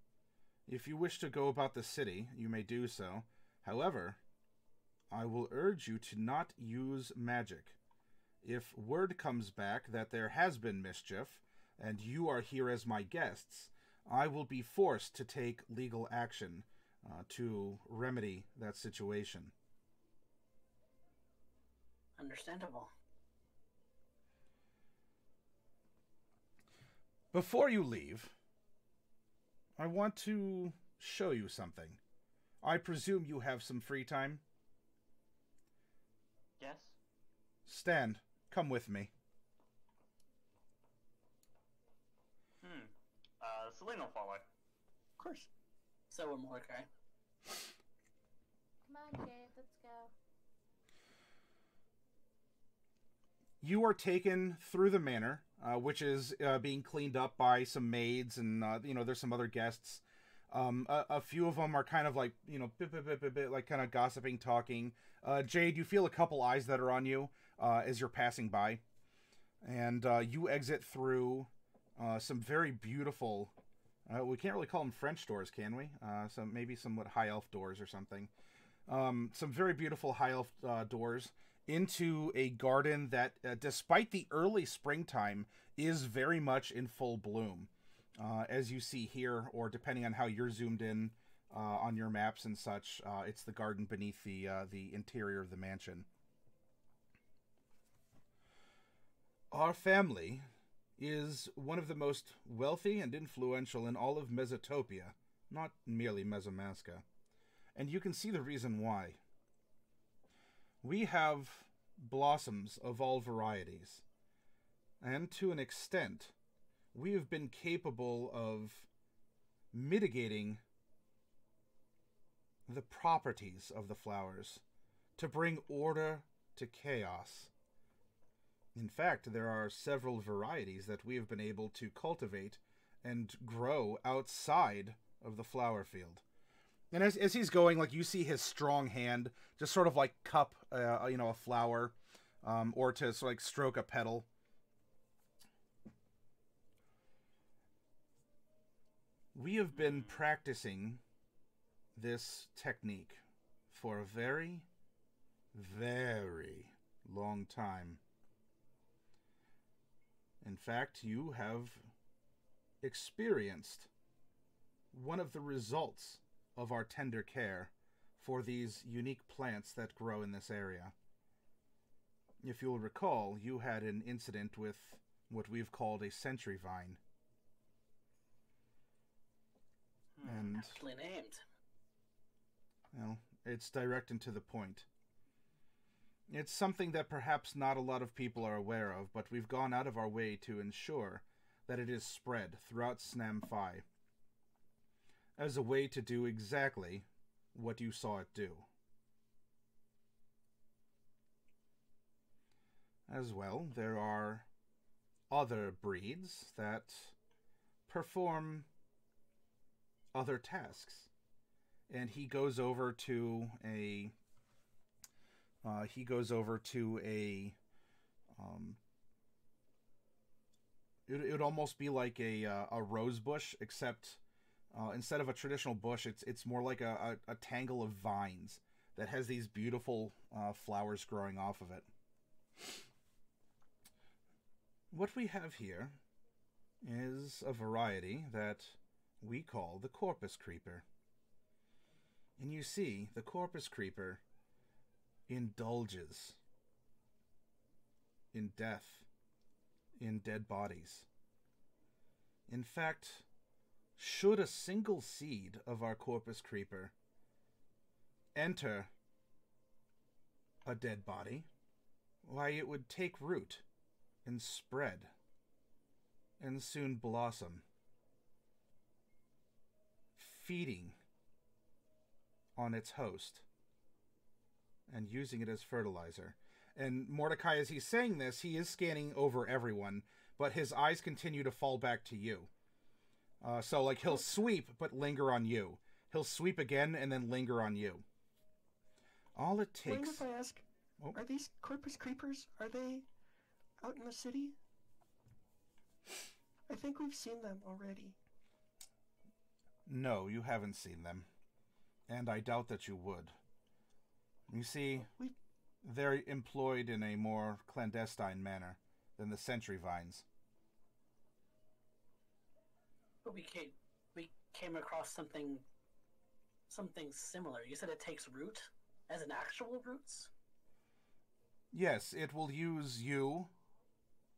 Speaker 2: If you wish to go about the city, you may do so. However, I will urge you to not use magic. If word comes back that there has been mischief, and you are here as my guests, I will be forced to take legal action to remedy that situation.
Speaker 5: Understandable.
Speaker 2: Before you leave, I want to show you something. I presume you have some free time?
Speaker 3: Yes?
Speaker 2: Stan, come with me.
Speaker 3: Celine will follow.
Speaker 4: Of course.
Speaker 5: So will Mordecai.
Speaker 1: Come on, Jade, let's go.
Speaker 2: You are taken through the manor, which is being cleaned up by some maids, and you know, there's some other guests. A few of them are kind of like, you know, like kind of gossiping, talking. Jade, you feel a couple eyes that are on you as you're passing by, and you exit through some very beautiful. We can't really call them French doors, can we? Maybe somewhat high elf doors or something. Some very beautiful high elf doors into a garden that, despite the early springtime, is very much in full bloom. As you see here, or depending on how you're zoomed in on your maps and such, it's the garden beneath the interior of the mansion. Our family is one of the most wealthy and influential in all of Mesotopia, not merely Mesomasca. And you can see the reason why. We have blossoms of all varieties, and to an extent, we have been capable of mitigating the properties of the flowers to bring order to chaos. In fact, there are several varieties that we have been able to cultivate and grow outside of the Flowerfield. And as he's going, like, you see his strong hand just sort of like cup, you know, a flower, or to sort of like stroke a petal. We have been practicing this technique for a very, very long time. In fact, you have experienced one of the results of our tender care for these unique plants that grow in this area. If you'll recall, you had an incident with what we've called a century vine. And
Speaker 5: Aptly named.
Speaker 2: well, it's direct and to the point. It's something that perhaps not a lot of people are aware of, but we've gone out of our way to ensure that it is spread throughout Snam Phi as a way to do exactly what you saw it do. As well, there are other breeds that perform other tasks. And he goes over to a it would almost be like a rose bush, except instead of a traditional bush, it's more like a tangle of vines that has these beautiful flowers growing off of it. What we have here is a variety that we call the Corpus Creeper. And you see, the Corpus Creeper indulges in death, in dead bodies. In fact, should a single seed of our corpus creeper enter a dead body, why, it would take root and spread and soon blossom, feeding on its host and using it as fertilizer. And Mordecai, as he's saying this, he is scanning over everyone, but his eyes continue to fall back to you. So, like, he'll sweep, but linger on you. He'll sweep again, and then linger on you. All it takes...
Speaker 4: Mind if I ask, are these corpus creepers, are they out in the city? I think we've seen them already.
Speaker 2: No, you haven't seen them. And I doubt that you would. You see, they're employed in a more clandestine manner than the Sentry Vines.
Speaker 5: But we came across something similar. You said it takes root, as in actual roots?
Speaker 2: Yes, it will use you.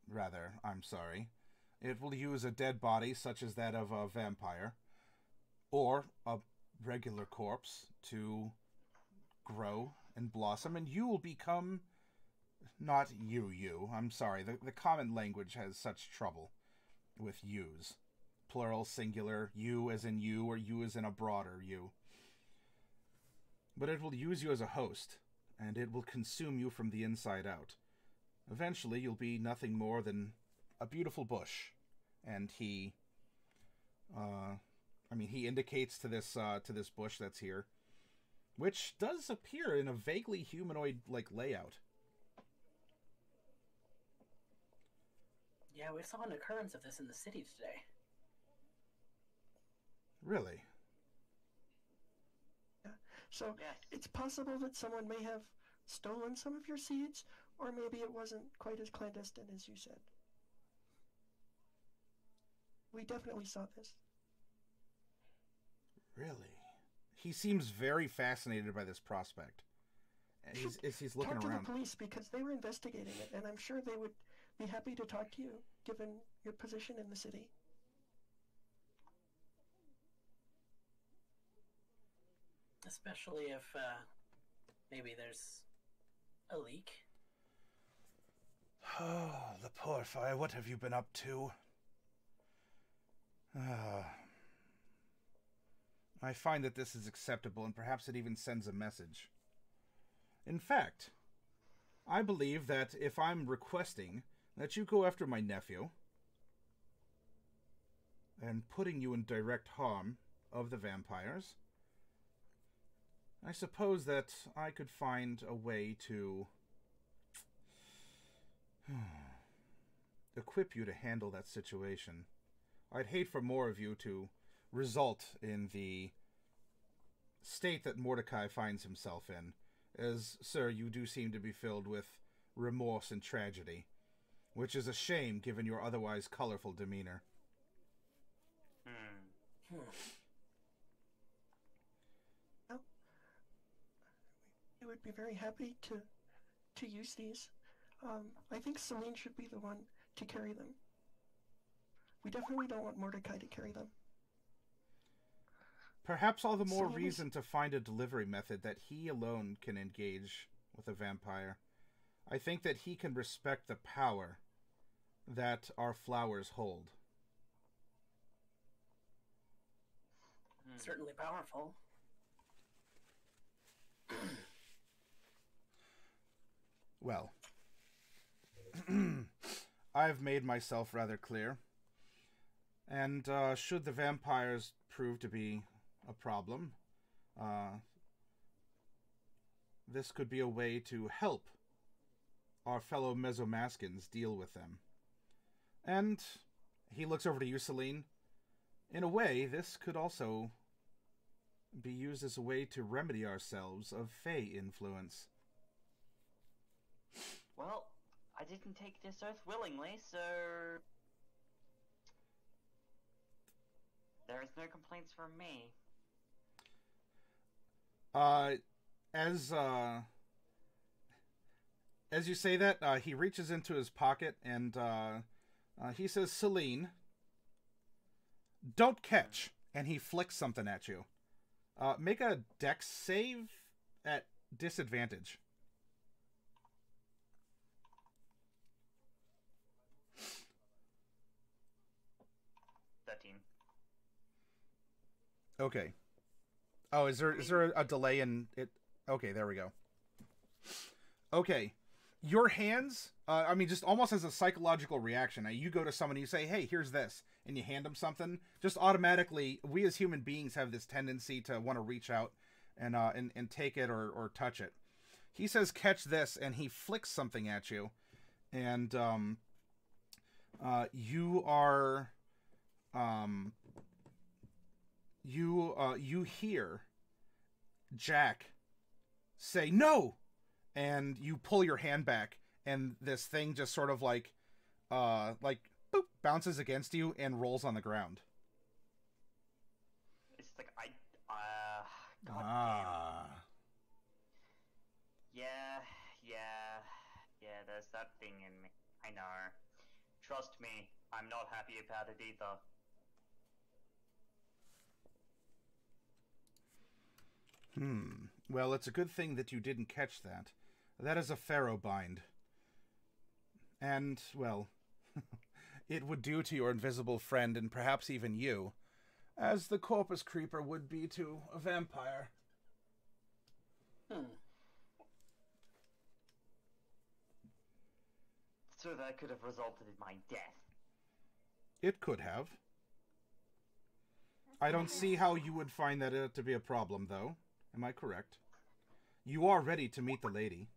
Speaker 2: Rather, I'm sorry. It will use a dead body, such as that of a vampire, or a regular corpse, to grow and blossom, and you will become... Not you. I'm sorry. The common language has such trouble with yous. Plural, singular, you as in you, or you as in a broader you. But it will use you as a host, and it will consume you from the inside out. Eventually, you'll be nothing more than a beautiful bush. And he indicates to this bush that's here, which does appear in a vaguely humanoid-like layout.
Speaker 5: Yeah, we saw an occurrence of this in the city today.
Speaker 2: Really?
Speaker 4: Yeah. So it's possible that someone may have stolen some of your seeds, or maybe it wasn't quite as clandestine as you said. We definitely saw this.
Speaker 2: Really? He seems very fascinated by this prospect. He's looking
Speaker 4: talk
Speaker 2: around.
Speaker 4: To the police, because they were investigating it, and I'm sure they would be happy to talk to you, given your position in the city.
Speaker 5: Especially if maybe there's a leak.
Speaker 2: Oh, the poor fire. What have you been up to? I find that this is acceptable, and perhaps it even sends a message. In fact, I believe that if I'm requesting that you go after my nephew and putting you in direct harm of the vampires, I suppose that I could find a way to equip you to handle that situation. I'd hate for more of you to result in the state that Mordecai finds himself in, as, sir, you do seem to be filled with remorse and tragedy, which is a shame given your otherwise colorful demeanor.
Speaker 4: Well, we would be very happy to use these. I think Celine should be the one to carry them. We definitely don't want Mordecai to carry them.
Speaker 2: Perhaps all the more reason to find a delivery method that he alone can engage with a vampire. I think that he can respect the power that our flowers hold.
Speaker 5: Certainly powerful.
Speaker 2: Well, I've made myself rather clear. And should the vampires prove to be a problem, this could be a way to help our fellow Mesomaskins deal with them. And he looks over to you, Celine. In a way, this could also be used as a way to remedy ourselves of Fey influence.
Speaker 3: Well, I didn't take this oath willingly, so there is no complaints from me.
Speaker 2: As you say that, he reaches into his pocket and he says, Celine, don't catch. And he flicks something at you. Make a dex save at disadvantage.
Speaker 3: 13.
Speaker 2: Okay. Oh, is there a delay in it? Okay, there we go. Okay. Your hands, I mean, just almost as a psychological reaction. Now, you go to someone and you say, hey, here's this, and you hand them something. Just automatically, we as human beings have this tendency to want to reach out and take it or touch it. He says, catch this, and he flicks something at you. And you are... you hear Jack say, no! And you pull your hand back, and this thing just sort of like boop, bounces against you and rolls on the ground.
Speaker 3: It's like, God damn. Yeah, there's that thing in me. I know. Trust me, I'm not happy about it either.
Speaker 2: Well, it's a good thing that you didn't catch that. That is a pharaoh bind. And, well, it would do to your invisible friend, and perhaps even you, as the corpus creeper would be to a vampire.
Speaker 3: So that could have resulted in my death.
Speaker 2: It could have. I don't see how you would find that to be a problem, though. Am I correct? You are ready to meet the lady.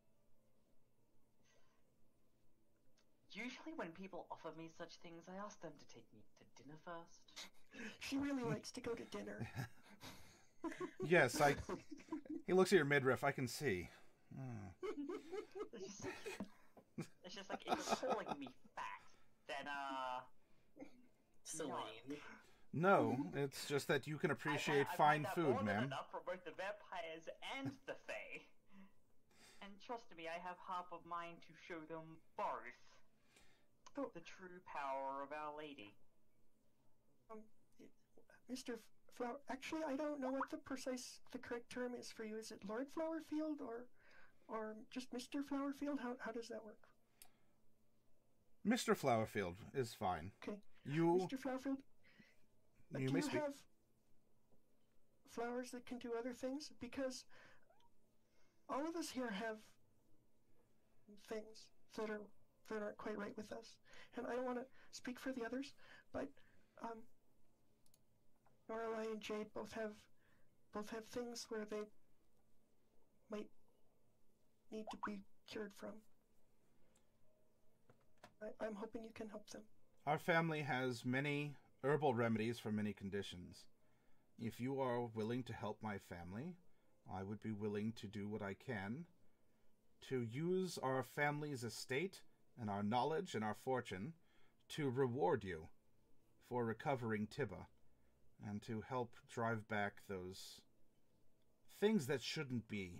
Speaker 3: Usually when people offer me such things, I ask them to take me to dinner first.
Speaker 4: She really likes to go to dinner.
Speaker 2: Yes, he looks at your midriff, I can see.
Speaker 3: It's just like, if you're calling me fat, then,
Speaker 5: Celine.
Speaker 2: No, it's just that you can appreciate fine food, ma'am.
Speaker 3: Enough for both the vampires and the Fae. And trust me, I have half of mine to show them both the true power of Our Lady.
Speaker 4: Mr. Flower, actually, I don't know what the correct term is for you. Is it Lord Flowerfield or just Mr. Flowerfield? How does that work?
Speaker 2: Mr. Flowerfield is fine.
Speaker 4: Okay.
Speaker 2: You
Speaker 4: Mr. Flowerfield, do
Speaker 2: may
Speaker 4: you
Speaker 2: speak.
Speaker 4: have flowers that can do other things? Because all of us here have things that aren't quite right with us, and I don't want to speak for the others, but Lorelei and Jade both have things where they might need to be cured from. I'm hoping you can help them.
Speaker 2: Our family has many herbal remedies for many conditions. If you are willing to help my family, I would be willing to do what I can to use our family's estate and our knowledge and our fortune to reward you for recovering Tibba and to help drive back those things that shouldn't be.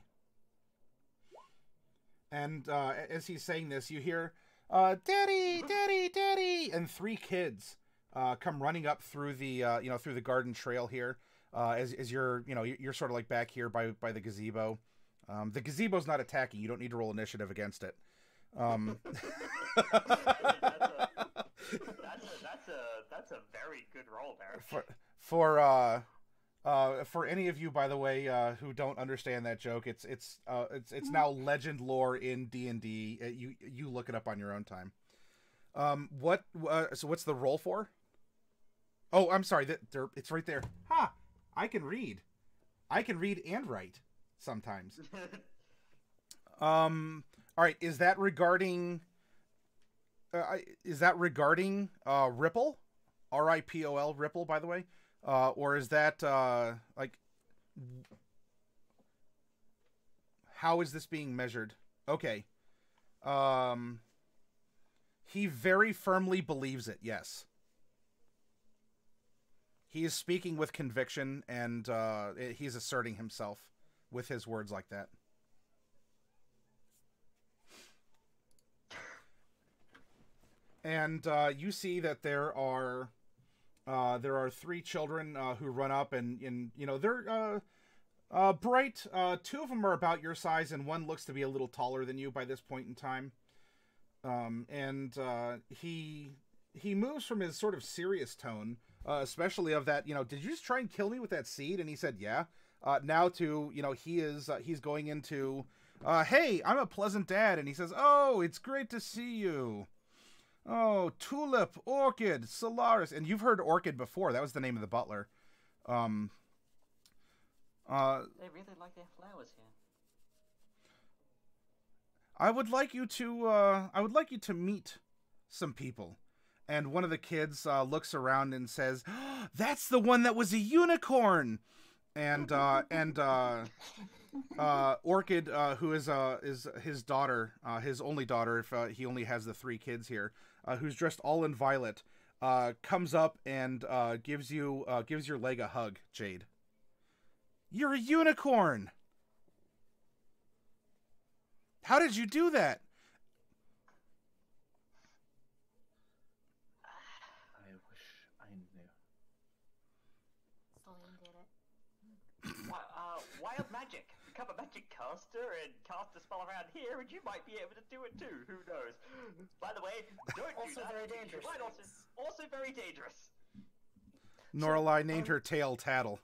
Speaker 2: And as he's saying this, you hear, Daddy, Daddy, Daddy, and 3 kids come running up through the through the garden trail here. As you're you're sort of like back here by the gazebo. The gazebo's not attacking. You don't need to roll initiative against it.
Speaker 3: That's a very good roll there.
Speaker 2: For any of you, by the way, who don't understand that joke, it's now legend lore in D&D. You look it up on your own time. So what's the roll for? Oh, I'm sorry. It's right there. Ha! I can read and write sometimes. All right. Is that regarding Ripol? Ripol, Ripol, by the way? Or is that, like, how is this being measured? Okay. He very firmly believes it, yes. He is speaking with conviction, and he's asserting himself with his words like that. And you see that there are 3 children who run up, and you know, they're bright. 2 of them are about your size, and one looks to be a little taller than you by this point in time. And he moves from his sort of serious tone, especially of that, you know, did you just try and kill me with that seed? And he said, yeah. Now to, you know, he's going into, hey, I'm a pleasant dad. And he says, oh, it's great to see you. Oh, Tulip, Orchid, Solaris. And you've heard Orchid before. That was the name of the butler.
Speaker 3: They really like their flowers here.
Speaker 2: I would like you to meet some people. And one of the kids looks around and says, oh, that's the one that was a unicorn. And Orchid, who is his daughter, his only daughter, if he only has the 3 kids here, who's dressed all in violet, comes up and gives your leg a hug, Jade. You're a unicorn! How did you do that?
Speaker 6: I wish I knew.
Speaker 1: Celine did it.
Speaker 3: Wild magic. Become a magic caster and cast a spell around here, and you might be able to do it too. Who knows? By the way, don't
Speaker 5: Also
Speaker 3: do that.
Speaker 5: very dangerous.
Speaker 3: Right, also very dangerous.
Speaker 2: Norlai named her tail Tattle.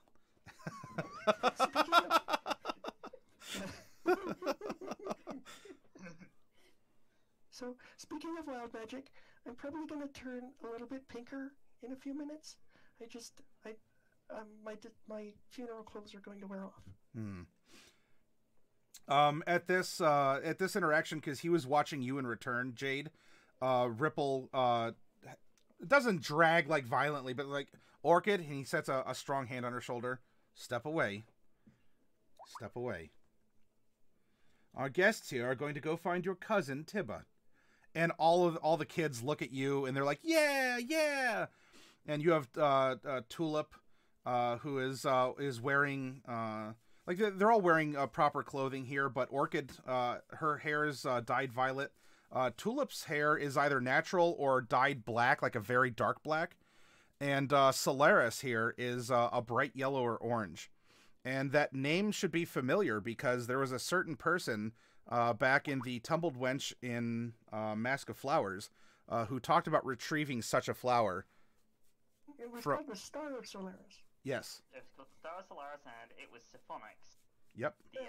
Speaker 4: So, speaking of wild magic, I'm probably going to turn a little bit pinker in a few minutes. My funeral clothes are going to wear off.
Speaker 2: At this interaction, because he was watching you in return, Jade, Ripol doesn't drag like violently, but like Orchid, and he sets a strong hand on her shoulder. Step away. Step away. Our guests here are going to go find your cousin Tibba. And all the kids look at you and they're like, yeah, yeah. And you have Tulip, who is wearing like they're all wearing proper clothing here, but Orchid, her hair is dyed violet. Tulip's hair is either natural or dyed black, like a very dark black. And Solaris here is a bright yellow or orange. And that name should be familiar because there was a certain person back in the Tumbled Wench in Mask of Flowers who talked about retrieving such a flower.
Speaker 4: It was called the Star of Solaris.
Speaker 2: Yes.
Speaker 3: It was called Star of Solaris, and it was Symphonix.
Speaker 2: Yep.
Speaker 3: The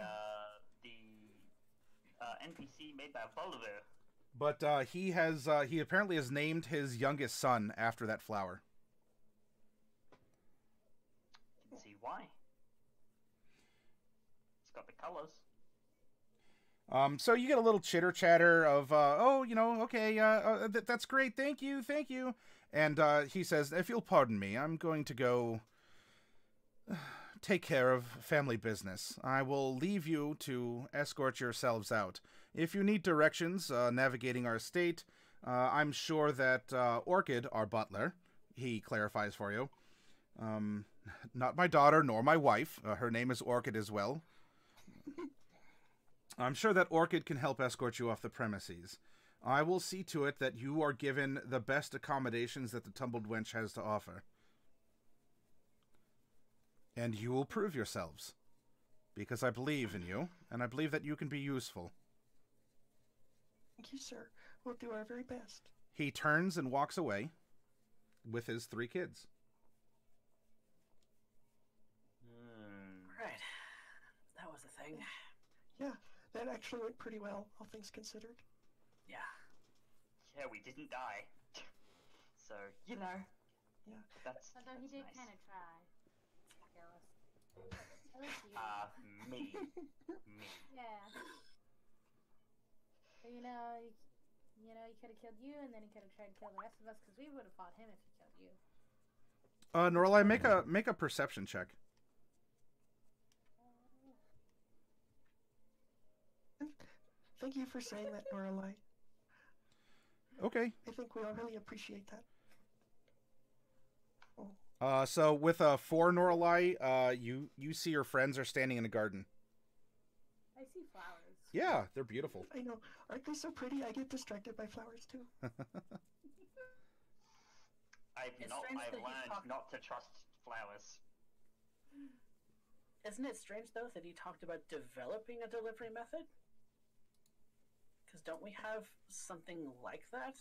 Speaker 3: NPC made by Bolivar.
Speaker 2: But he apparently has named his youngest son after that flower.
Speaker 3: Can see why. It's got the colors.
Speaker 2: So you get a little chitter chatter of, oh, you know, okay, that's great, thank you. And he says, if you'll pardon me, I'm going to go take care of family business. I will leave you to escort yourselves out. If you need directions navigating our estate, I'm sure that Orchid, our butler, he clarifies for you. Not my daughter nor my wife. Her name is Orchid as well. I'm sure that Orchid can help escort you off the premises. I will see to it that you are given the best accommodations that the Tumbled Wench has to offer. And you will prove yourselves. Because I believe in you, and I believe that you can be useful.
Speaker 4: Thank you, sir. We'll do our very best.
Speaker 2: He turns and walks away with his 3 kids.
Speaker 5: Right. That was the thing.
Speaker 4: Yeah, that actually went pretty well, all things considered.
Speaker 5: Yeah.
Speaker 3: Yeah, we didn't die. So, you know.
Speaker 4: Yeah.
Speaker 3: That's
Speaker 1: Although he did
Speaker 3: nice.
Speaker 1: kind of try. Jealous. At least you.
Speaker 3: Me.
Speaker 1: Yeah. But you know, he could have killed you, and then he could have tried to kill the rest of us, because we would have fought him if he killed you.
Speaker 2: Norlai, make a perception check.
Speaker 4: Thank you for saying that, Norlai.
Speaker 2: Okay.
Speaker 4: I think we all really appreciate that.
Speaker 2: So with a 4, Norlai, you see your friends are standing in a garden.
Speaker 1: I see flowers.
Speaker 2: Yeah, they're beautiful.
Speaker 4: I know. Aren't they so pretty? I get distracted by flowers, too.
Speaker 3: I've
Speaker 5: It's
Speaker 3: not.
Speaker 5: strange
Speaker 3: I've
Speaker 5: that he
Speaker 3: learned
Speaker 5: talked-
Speaker 3: not to trust flowers.
Speaker 5: Isn't it strange, though, that he talked about developing a delivery method? Because don't we have something like that?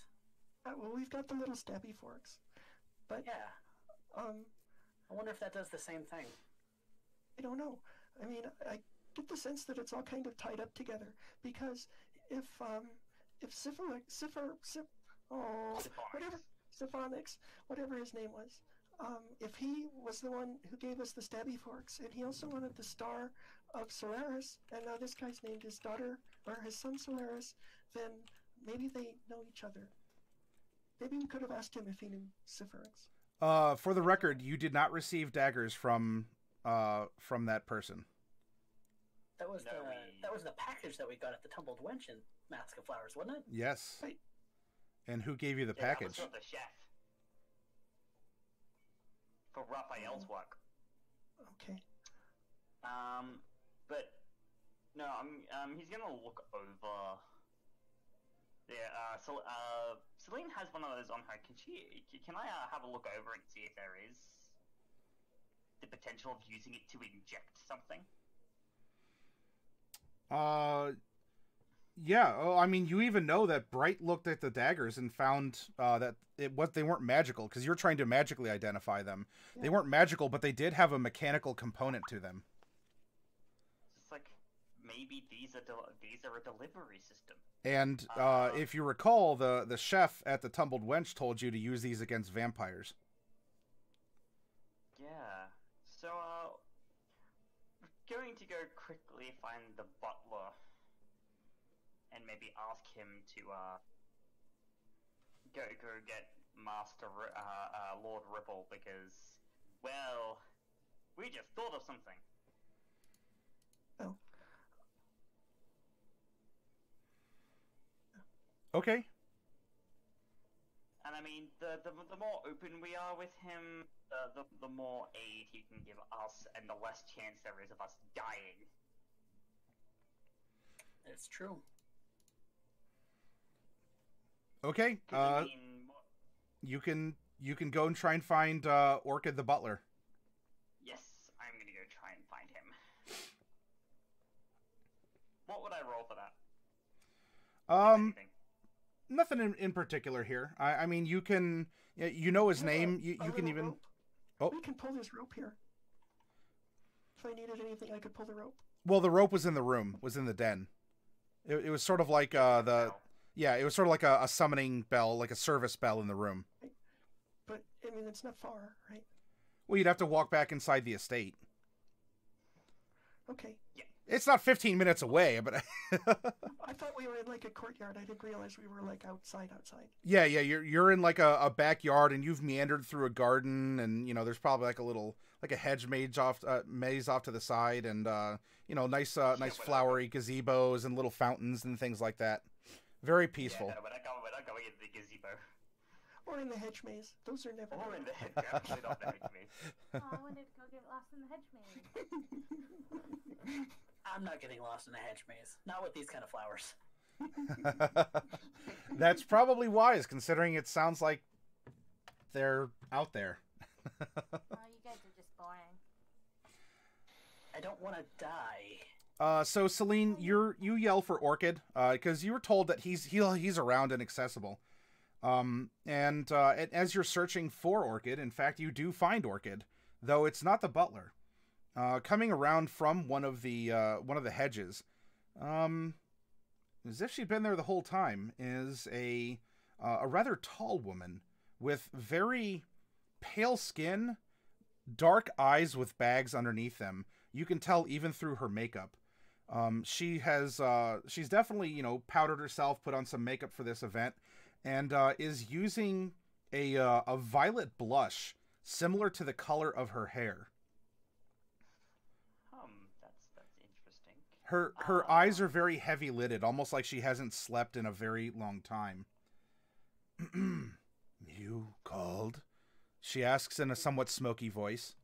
Speaker 4: Well, we've got the little stabby forks, but
Speaker 5: Yeah. I wonder if that does the same thing.
Speaker 4: I don't know. I mean, I get the sense that it's all kind of tied up together because if Siphonix, whatever his name was, if he was the one who gave us the stabby forks, and he also wanted the star of Solaris, and now this guy's named his daughter or his son Solaris, then maybe they know each other. Maybe we could have asked him if he knew Siphonix.
Speaker 2: For the record, you did not receive daggers from that person.
Speaker 5: That was the package that we got at the Tumbled Wench in Mask of Flowers, wasn't it?
Speaker 2: Yes.
Speaker 4: Right.
Speaker 2: And who gave you the package?
Speaker 3: That was from the chef. For Raphael's work.
Speaker 4: Okay.
Speaker 3: But no, he's gonna look over. Yeah. Celine has one of those on her. Can I have a look over and see if there is the potential of using it to inject something?
Speaker 2: Yeah. Oh, I mean, you even know that Bright looked at the daggers and found that they weren't magical because you're trying to magically identify them. Yeah. They weren't magical, but they did have a mechanical component to them.
Speaker 3: It's like maybe these are a delivery system.
Speaker 2: And if you recall, the chef at the Tumbled Wench told you to use these against vampires.
Speaker 3: Yeah. So we're going to go quickly find the butler. And maybe ask him to go get Master Lord Ripol because, well, we just thought of something.
Speaker 4: Oh.
Speaker 2: Okay.
Speaker 3: And I mean, the more open we are with him, the more aid he can give us, and the less chance there is of us dying.
Speaker 5: It's true.
Speaker 2: Okay. You can go and try and find Orchid the butler.
Speaker 3: Yes, I'm gonna go try and find him. What would I roll for that?
Speaker 2: Nothing in particular here. I mean, you can know his name. You can even.
Speaker 4: Rope.
Speaker 2: Oh,
Speaker 4: we can pull this rope here. If I needed anything, I could pull the rope.
Speaker 2: Well, the rope was in the room. Was in the den. It was sort of like the. Yeah, it was sort of like a summoning bell, like a service bell in the room.
Speaker 4: Right. But, I mean, it's not far, right?
Speaker 2: Well, you'd have to walk back inside the estate.
Speaker 4: Okay.
Speaker 3: Yeah.
Speaker 2: It's not 15 minutes away, but...
Speaker 4: I thought we were in, like, a courtyard. I didn't realize we were, like, outside.
Speaker 2: Yeah, you're in, like, a backyard, and you've meandered through a garden, and, you know, there's probably, like, a little... like a hedge maze off to the side, and, you know, nice flowery gazebos and little fountains and things like that. Very peaceful.
Speaker 3: Yeah, no, we're not going into the gazebo.
Speaker 4: Or in the hedge maze. Those are never...
Speaker 3: Or in the hedge maze. Absolutely not the hedge maze.
Speaker 1: Oh, I wanted to go get lost in the hedge maze.
Speaker 5: I'm not getting lost in a hedge maze. Not with these kind of flowers.
Speaker 2: That's probably wise, considering it sounds like they're out there.
Speaker 1: Oh, you guys are just boring.
Speaker 5: I don't want to die.
Speaker 2: So Celine, you yell for Orchid, because you were told that he's around and accessible. And as you're searching for Orchid, in fact, you do find Orchid, though it's not the butler. Coming around from one of the hedges, as if she'd been there the whole time, is a rather tall woman with very pale skin, dark eyes with bags underneath them. You can tell even through her makeup. She's definitely, you know, powdered herself, put on some makeup for this event, and is using a violet blush similar to the color of her hair.
Speaker 3: That's interesting.
Speaker 2: Her eyes are very heavy lidded, almost like she hasn't slept in a very long time. You called? She asks in a somewhat smoky voice.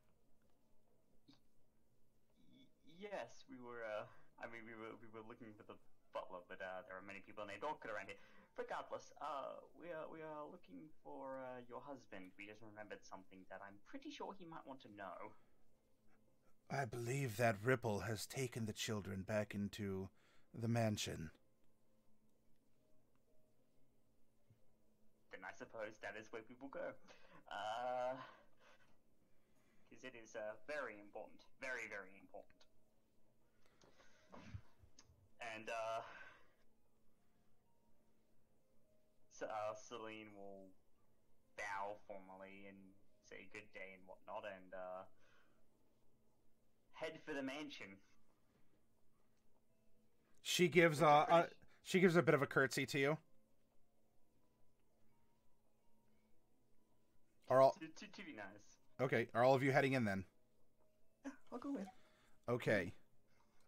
Speaker 3: Yes, we were. We were looking for the butler, but there are many people named Orchid around here. regardless, we are looking for your husband. We just remembered something that I'm pretty sure he might want to know.
Speaker 2: I believe that Ripol has taken the children back into the mansion.
Speaker 3: Then I suppose that is where we will go. Because it is very important. Very, very important. And, Celine will bow formally and say good day and whatnot, and, head for the mansion.
Speaker 2: She gives she gives a bit of a curtsy to you. Are all
Speaker 3: To be nice.
Speaker 2: okay? Are all of you heading in then?
Speaker 4: Yeah, I'll go with.
Speaker 2: Okay.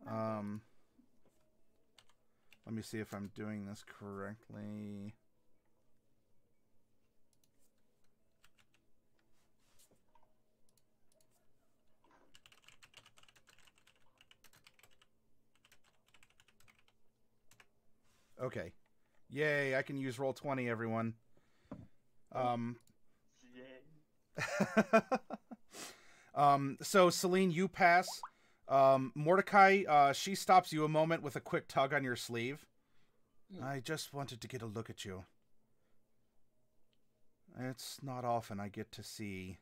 Speaker 2: Let me see if I'm doing this correctly. Okay. Yay, I can use Roll20, everyone. So Celine, you pass. Mordecai, she stops you a moment with a quick tug on your sleeve. I just wanted to get a look at you. It's not often I get to see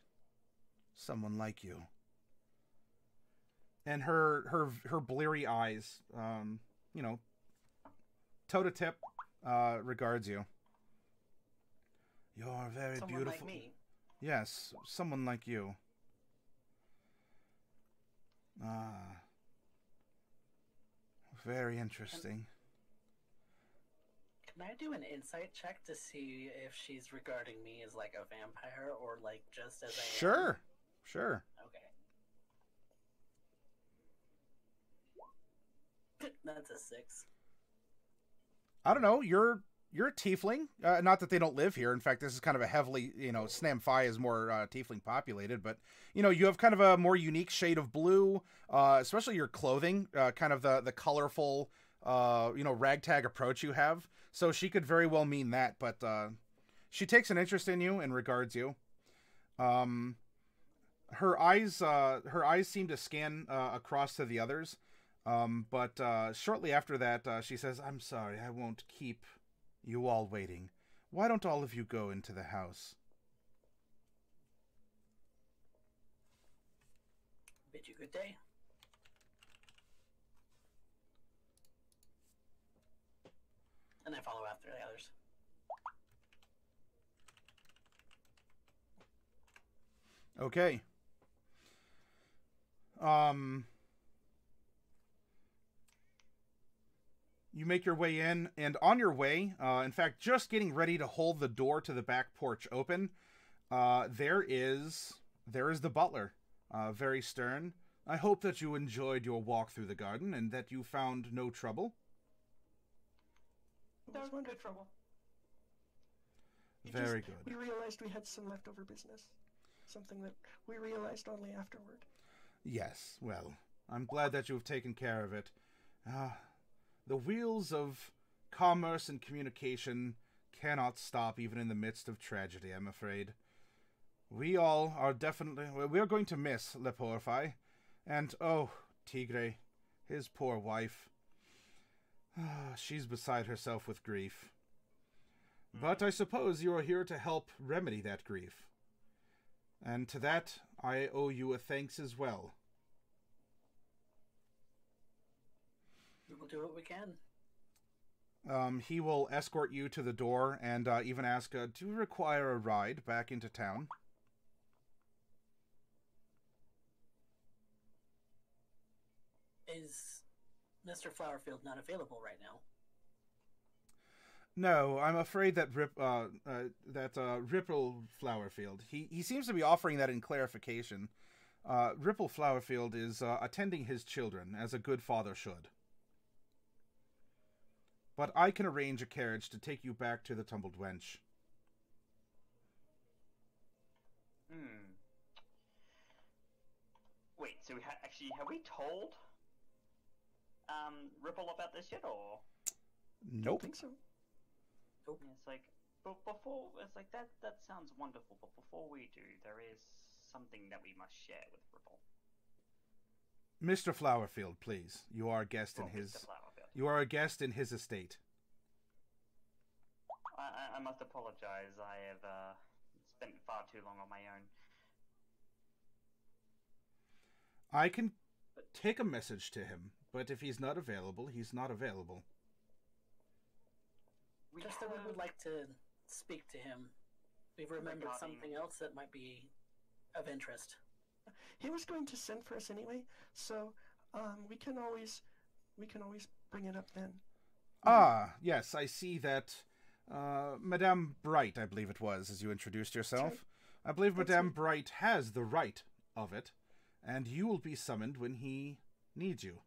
Speaker 2: someone like you. And her bleary eyes, you know, toe to tip, regards you. You're very
Speaker 5: Someone
Speaker 2: beautiful.
Speaker 5: like me.
Speaker 2: Yes, someone like you. Ah. Very interesting.
Speaker 5: Can I do an insight check to see if she's regarding me as like a vampire or like just as I am?
Speaker 2: Sure. Sure.
Speaker 5: Okay. That's a 6.
Speaker 2: I don't know. You're a tiefling. Not that they don't live here. In fact, this is kind of a heavily, Snam Phi is more tiefling populated. But, you have kind of a more unique shade of blue, especially your clothing, kind of the colorful, ragtag approach you have. So she could very well mean that. But she takes an interest in you and regards you. Her eyes seem to scan across to the others. But shortly after that, she says, I'm sorry, I won't keep you all waiting. Why don't all of you go into the house?
Speaker 5: Bid you good day. And I follow after the others.
Speaker 2: Okay. You make your way in, and on your way, in fact, just getting ready to hold the door to the back porch open, there is the butler, very stern. I hope that you enjoyed your walk through the garden and that you found no trouble.
Speaker 4: It was wonderful.
Speaker 3: trouble.
Speaker 2: Very good.
Speaker 4: We realized we had some leftover business. Something that we realized only afterward.
Speaker 2: Yes, well, I'm glad that you've taken care of it. The wheels of commerce and communication cannot stop even in the midst of tragedy, I'm afraid. We all are we're going to miss Le Porfi. And, oh, Tigre, his poor wife. She's beside herself with grief. But I suppose you are here to help remedy that grief. And to that, I owe you a thanks as well.
Speaker 5: We will do what we can.
Speaker 2: He will escort you to the door and even ask, do you require a ride back into town?
Speaker 5: Is Mr. Flowerfield not available right now?
Speaker 2: No, I'm afraid that Ripol Flowerfield. He seems to be offering that in clarification. Ripol Flowerfield is attending his children, as a good father should. But I can arrange a carriage to take you back to the Tumbled Wench.
Speaker 3: Wait, so have we told Ripple about this yet, or?
Speaker 2: Nope.
Speaker 4: I think so.
Speaker 5: Nope.
Speaker 3: It's like, but before, it's like that sounds wonderful, but before we do, there is something that we must share with Ripol.
Speaker 2: Mr. Flowerfield, please. You are a guest in his.
Speaker 3: Mr. Flowerfield.
Speaker 2: You are a guest in his estate.
Speaker 3: I must apologize. I have spent far too long on my own.
Speaker 2: I can take a message to him, but if he's not available, he's not available.
Speaker 5: Just that we would like to speak to him. We've remembered something else that might be of interest.
Speaker 4: He was going to send for us anyway, so we can always bring it up then.
Speaker 2: Ah, yes, I see that Madame Bright, I believe it was, as you introduced yourself.
Speaker 4: Right.
Speaker 2: I believe
Speaker 4: That's
Speaker 2: Madame
Speaker 4: right.
Speaker 2: Bright has the right of it, and you will be summoned when he needs you.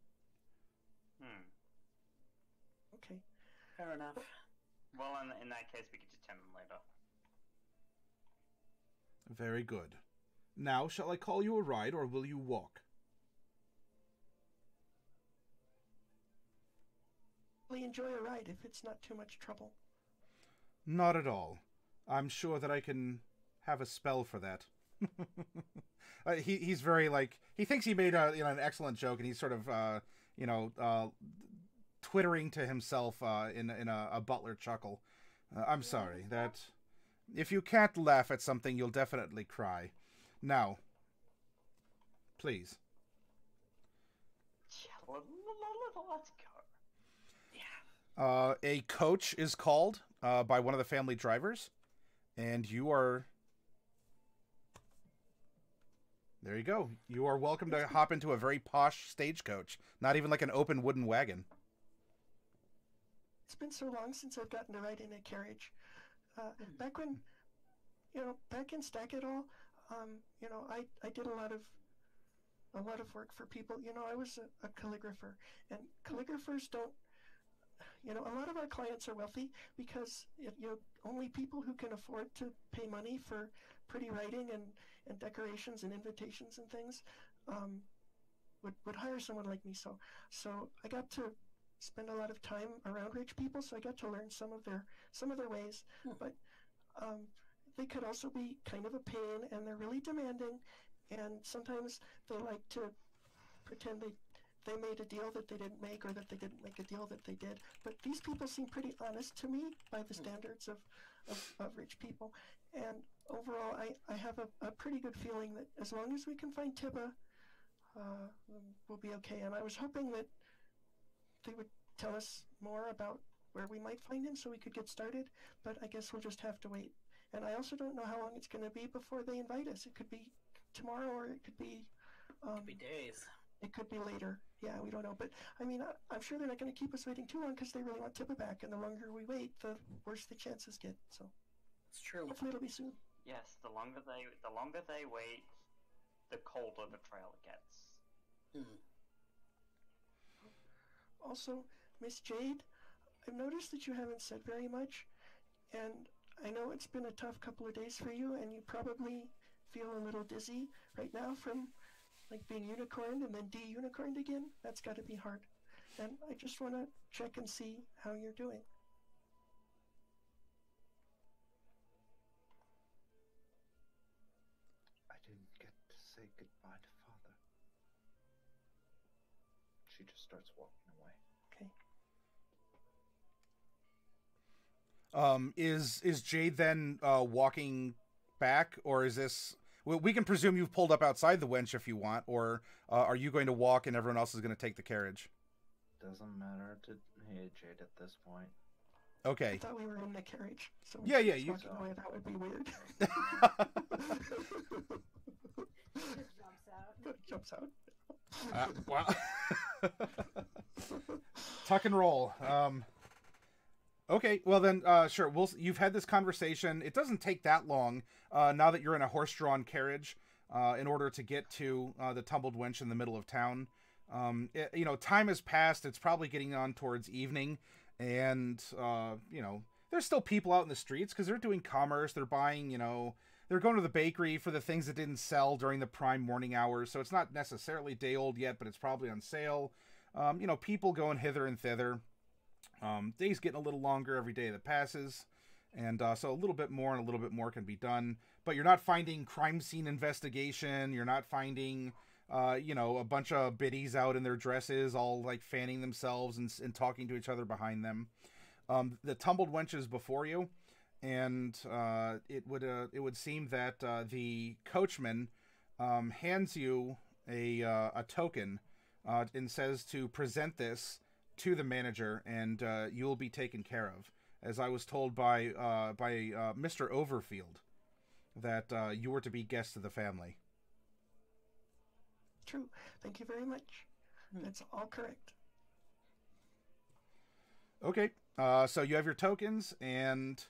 Speaker 4: Okay.
Speaker 5: Fair enough.
Speaker 3: Well, in that case, we can determine later.
Speaker 2: Very good. Now, shall I call you a ride, or will you walk?
Speaker 4: Really enjoy a ride if it's not too much trouble.
Speaker 2: Not at all. I'm sure that I can have a spell for that. He's very, like, he thinks he made an excellent joke, and he's sort of twittering to himself in a butler chuckle. I'm sorry that if you can't laugh at something, you'll definitely cry. Now, please.
Speaker 3: Yeah, let's go.
Speaker 2: A coach is called by one of the family drivers, and you are... There you go. You are welcome to hop into a very posh stagecoach. Not even like an open wooden wagon.
Speaker 4: It's been so long since I've gotten to ride in a carriage. Back when, back in Stack It All, I did a lot of work for people. I was a calligrapher, and calligraphers don't. A lot of our clients are wealthy because only people who can afford to pay money for pretty writing and decorations and invitations and things would hire someone like me. So I got to spend a lot of time around rich people, so I got to learn some of their ways. But they could also be kind of a pain, and they're really demanding, and sometimes they like to pretend they made a deal that they didn't make, or that they didn't make a deal that they did. But these people seem pretty honest to me by the standards of rich people. And overall, I have a pretty good feeling that as long as we can find Tibba, we'll be okay. And I was hoping that they would tell us more about where we might find him so we could get started, but I guess we'll just have to wait. And I also don't know how long it's going to be before they invite us. It could be tomorrow, or it could be...
Speaker 5: could be days.
Speaker 4: It could be later. Yeah, we don't know. But, I mean, I'm sure they're not going to keep us waiting too long because they really want Tibba back. And the longer we wait, the worse the chances get. So
Speaker 5: It's true.
Speaker 4: hopefully it'll be soon.
Speaker 3: Yes, the longer they wait, the colder the trail gets.
Speaker 4: Also, Miss Jade, I've noticed that you haven't said very much. And I know it's been a tough couple of days for you, and you probably feel a little dizzy right now from like being unicorned and then de-unicorned again. That's got to be hard. And I just want to check and see how you're doing.
Speaker 6: I didn't get to say goodbye to Father. She just starts walking away.
Speaker 4: Okay.
Speaker 2: Is Jade then walking back, or is this... We can presume you've pulled up outside the wench if you want, or are you going to walk and everyone else is going to take the carriage?
Speaker 6: Doesn't matter to Jade at this point.
Speaker 2: Okay.
Speaker 4: I thought we were in the carriage. So
Speaker 2: Yeah,
Speaker 4: just
Speaker 2: you...
Speaker 4: walking away, that would be weird.
Speaker 1: Just jumps out.
Speaker 4: Jumps out.
Speaker 2: Wow. Tuck and roll. Okay, well then, sure. You've had this conversation. It doesn't take that long now that you're in a horse-drawn carriage in order to get to the Tumbled Wench in the middle of town. Time has passed. It's probably getting on towards evening, and there's still people out in the streets because they're doing commerce. They're buying, they're going to the bakery for the things that didn't sell during the prime morning hours. So it's not necessarily day old yet, but it's probably on sale. People going hither and thither. Days getting a little longer every day that passes, and so a little bit more and a little bit more can be done. But you're not finding crime scene investigation. You're not finding, a bunch of biddies out in their dresses, all like fanning themselves and talking to each other behind them. The tumbled wenches before you, and it would seem that the coachman hands you a token and says to present this to the manager, and you will be taken care of. As I was told by Mr. Overfield that you were to be guests of the family.
Speaker 4: True. Thank you very much. That's all correct.
Speaker 2: Okay. So you have your tokens, and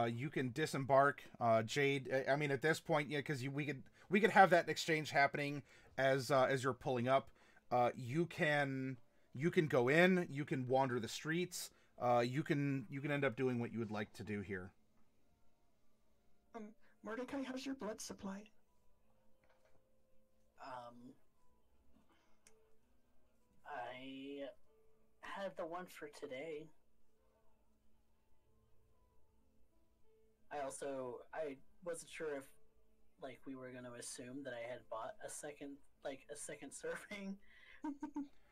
Speaker 2: you can disembark. Jade, I mean, at this point, yeah, because we could have that exchange happening as you're pulling up. You can go in. You can wander the streets. You can end up doing what you would like to do here.
Speaker 4: Mordecai, how's your blood supply?
Speaker 5: I had the one for today. I wasn't sure if, like, we were going to assume that I had bought a second serving,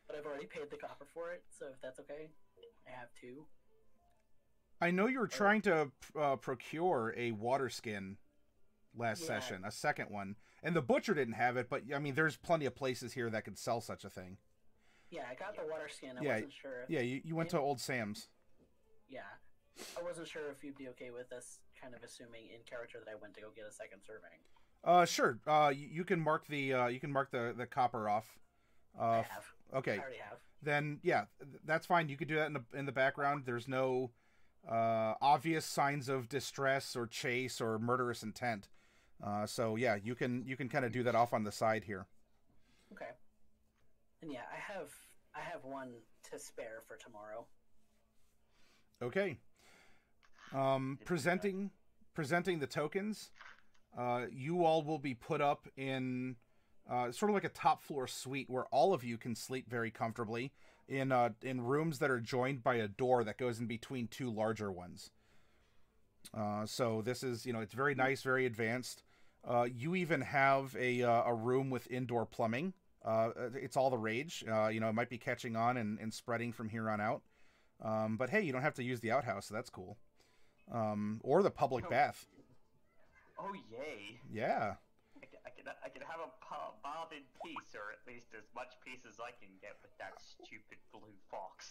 Speaker 5: but I've already paid the copper for it, so if that's okay, I have two.
Speaker 2: I know you were trying to procure a water skin last session, a second one, and the butcher didn't have it, but I mean, there's plenty of places here that could sell such a thing.
Speaker 5: Yeah, I got the water skin. I wasn't sure.
Speaker 2: You went to Old Sam's.
Speaker 5: Yeah, I wasn't sure if you'd be okay with us kind of assuming in character that I went to go get a second serving.
Speaker 2: Sure. You can mark the copper off.
Speaker 5: I have.
Speaker 2: Okay.
Speaker 5: I already have.
Speaker 2: Then yeah, that's fine. You could do that in the background. There's no obvious signs of distress or chase or murderous intent. So yeah, you can kind of do that off on the side here.
Speaker 5: Okay. And yeah, I have one to spare for tomorrow.
Speaker 2: Okay. Presenting the tokens, you all will be put up in sort of like a top floor suite where all of you can sleep very comfortably in rooms that are joined by a door that goes in between two larger ones. So this is, it's very nice, very advanced. You even have a room with indoor plumbing. It's all the rage. It might be catching on and spreading from here on out. But hey, you don't have to use the outhouse, so that's cool. Or the public bath.
Speaker 3: Oh, yay.
Speaker 2: Yeah.
Speaker 3: I can have a bath in peace, or at least as much peace as I can get with that stupid blue fox.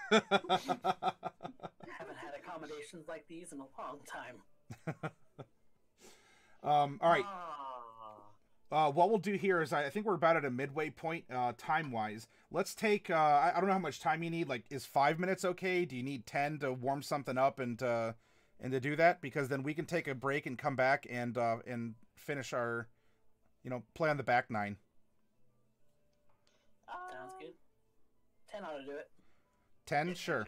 Speaker 5: Haven't had accommodations like these in a long time.
Speaker 2: All right. What we'll do here is I think we're about at a midway point time-wise. Let's take, I don't know how much time you need. Like, is 5 minutes okay? Do you need 10 to warm something up and to do that? Because then we can take a break and come back and finish our, play on the back nine.
Speaker 5: Sounds good. 10 ought to do it.
Speaker 2: 10? Sure.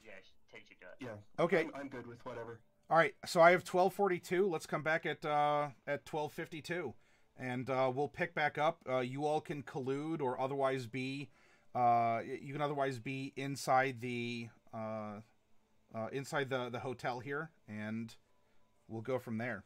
Speaker 3: Yeah, 10 should do it.
Speaker 4: Yeah.
Speaker 2: Okay.
Speaker 4: I'm good with whatever.
Speaker 2: All right, so I have 12:42. Let's come back at 12:52. And we'll pick back up. You all can collude or otherwise be, you can otherwise be inside the hotel here, and we'll go from there.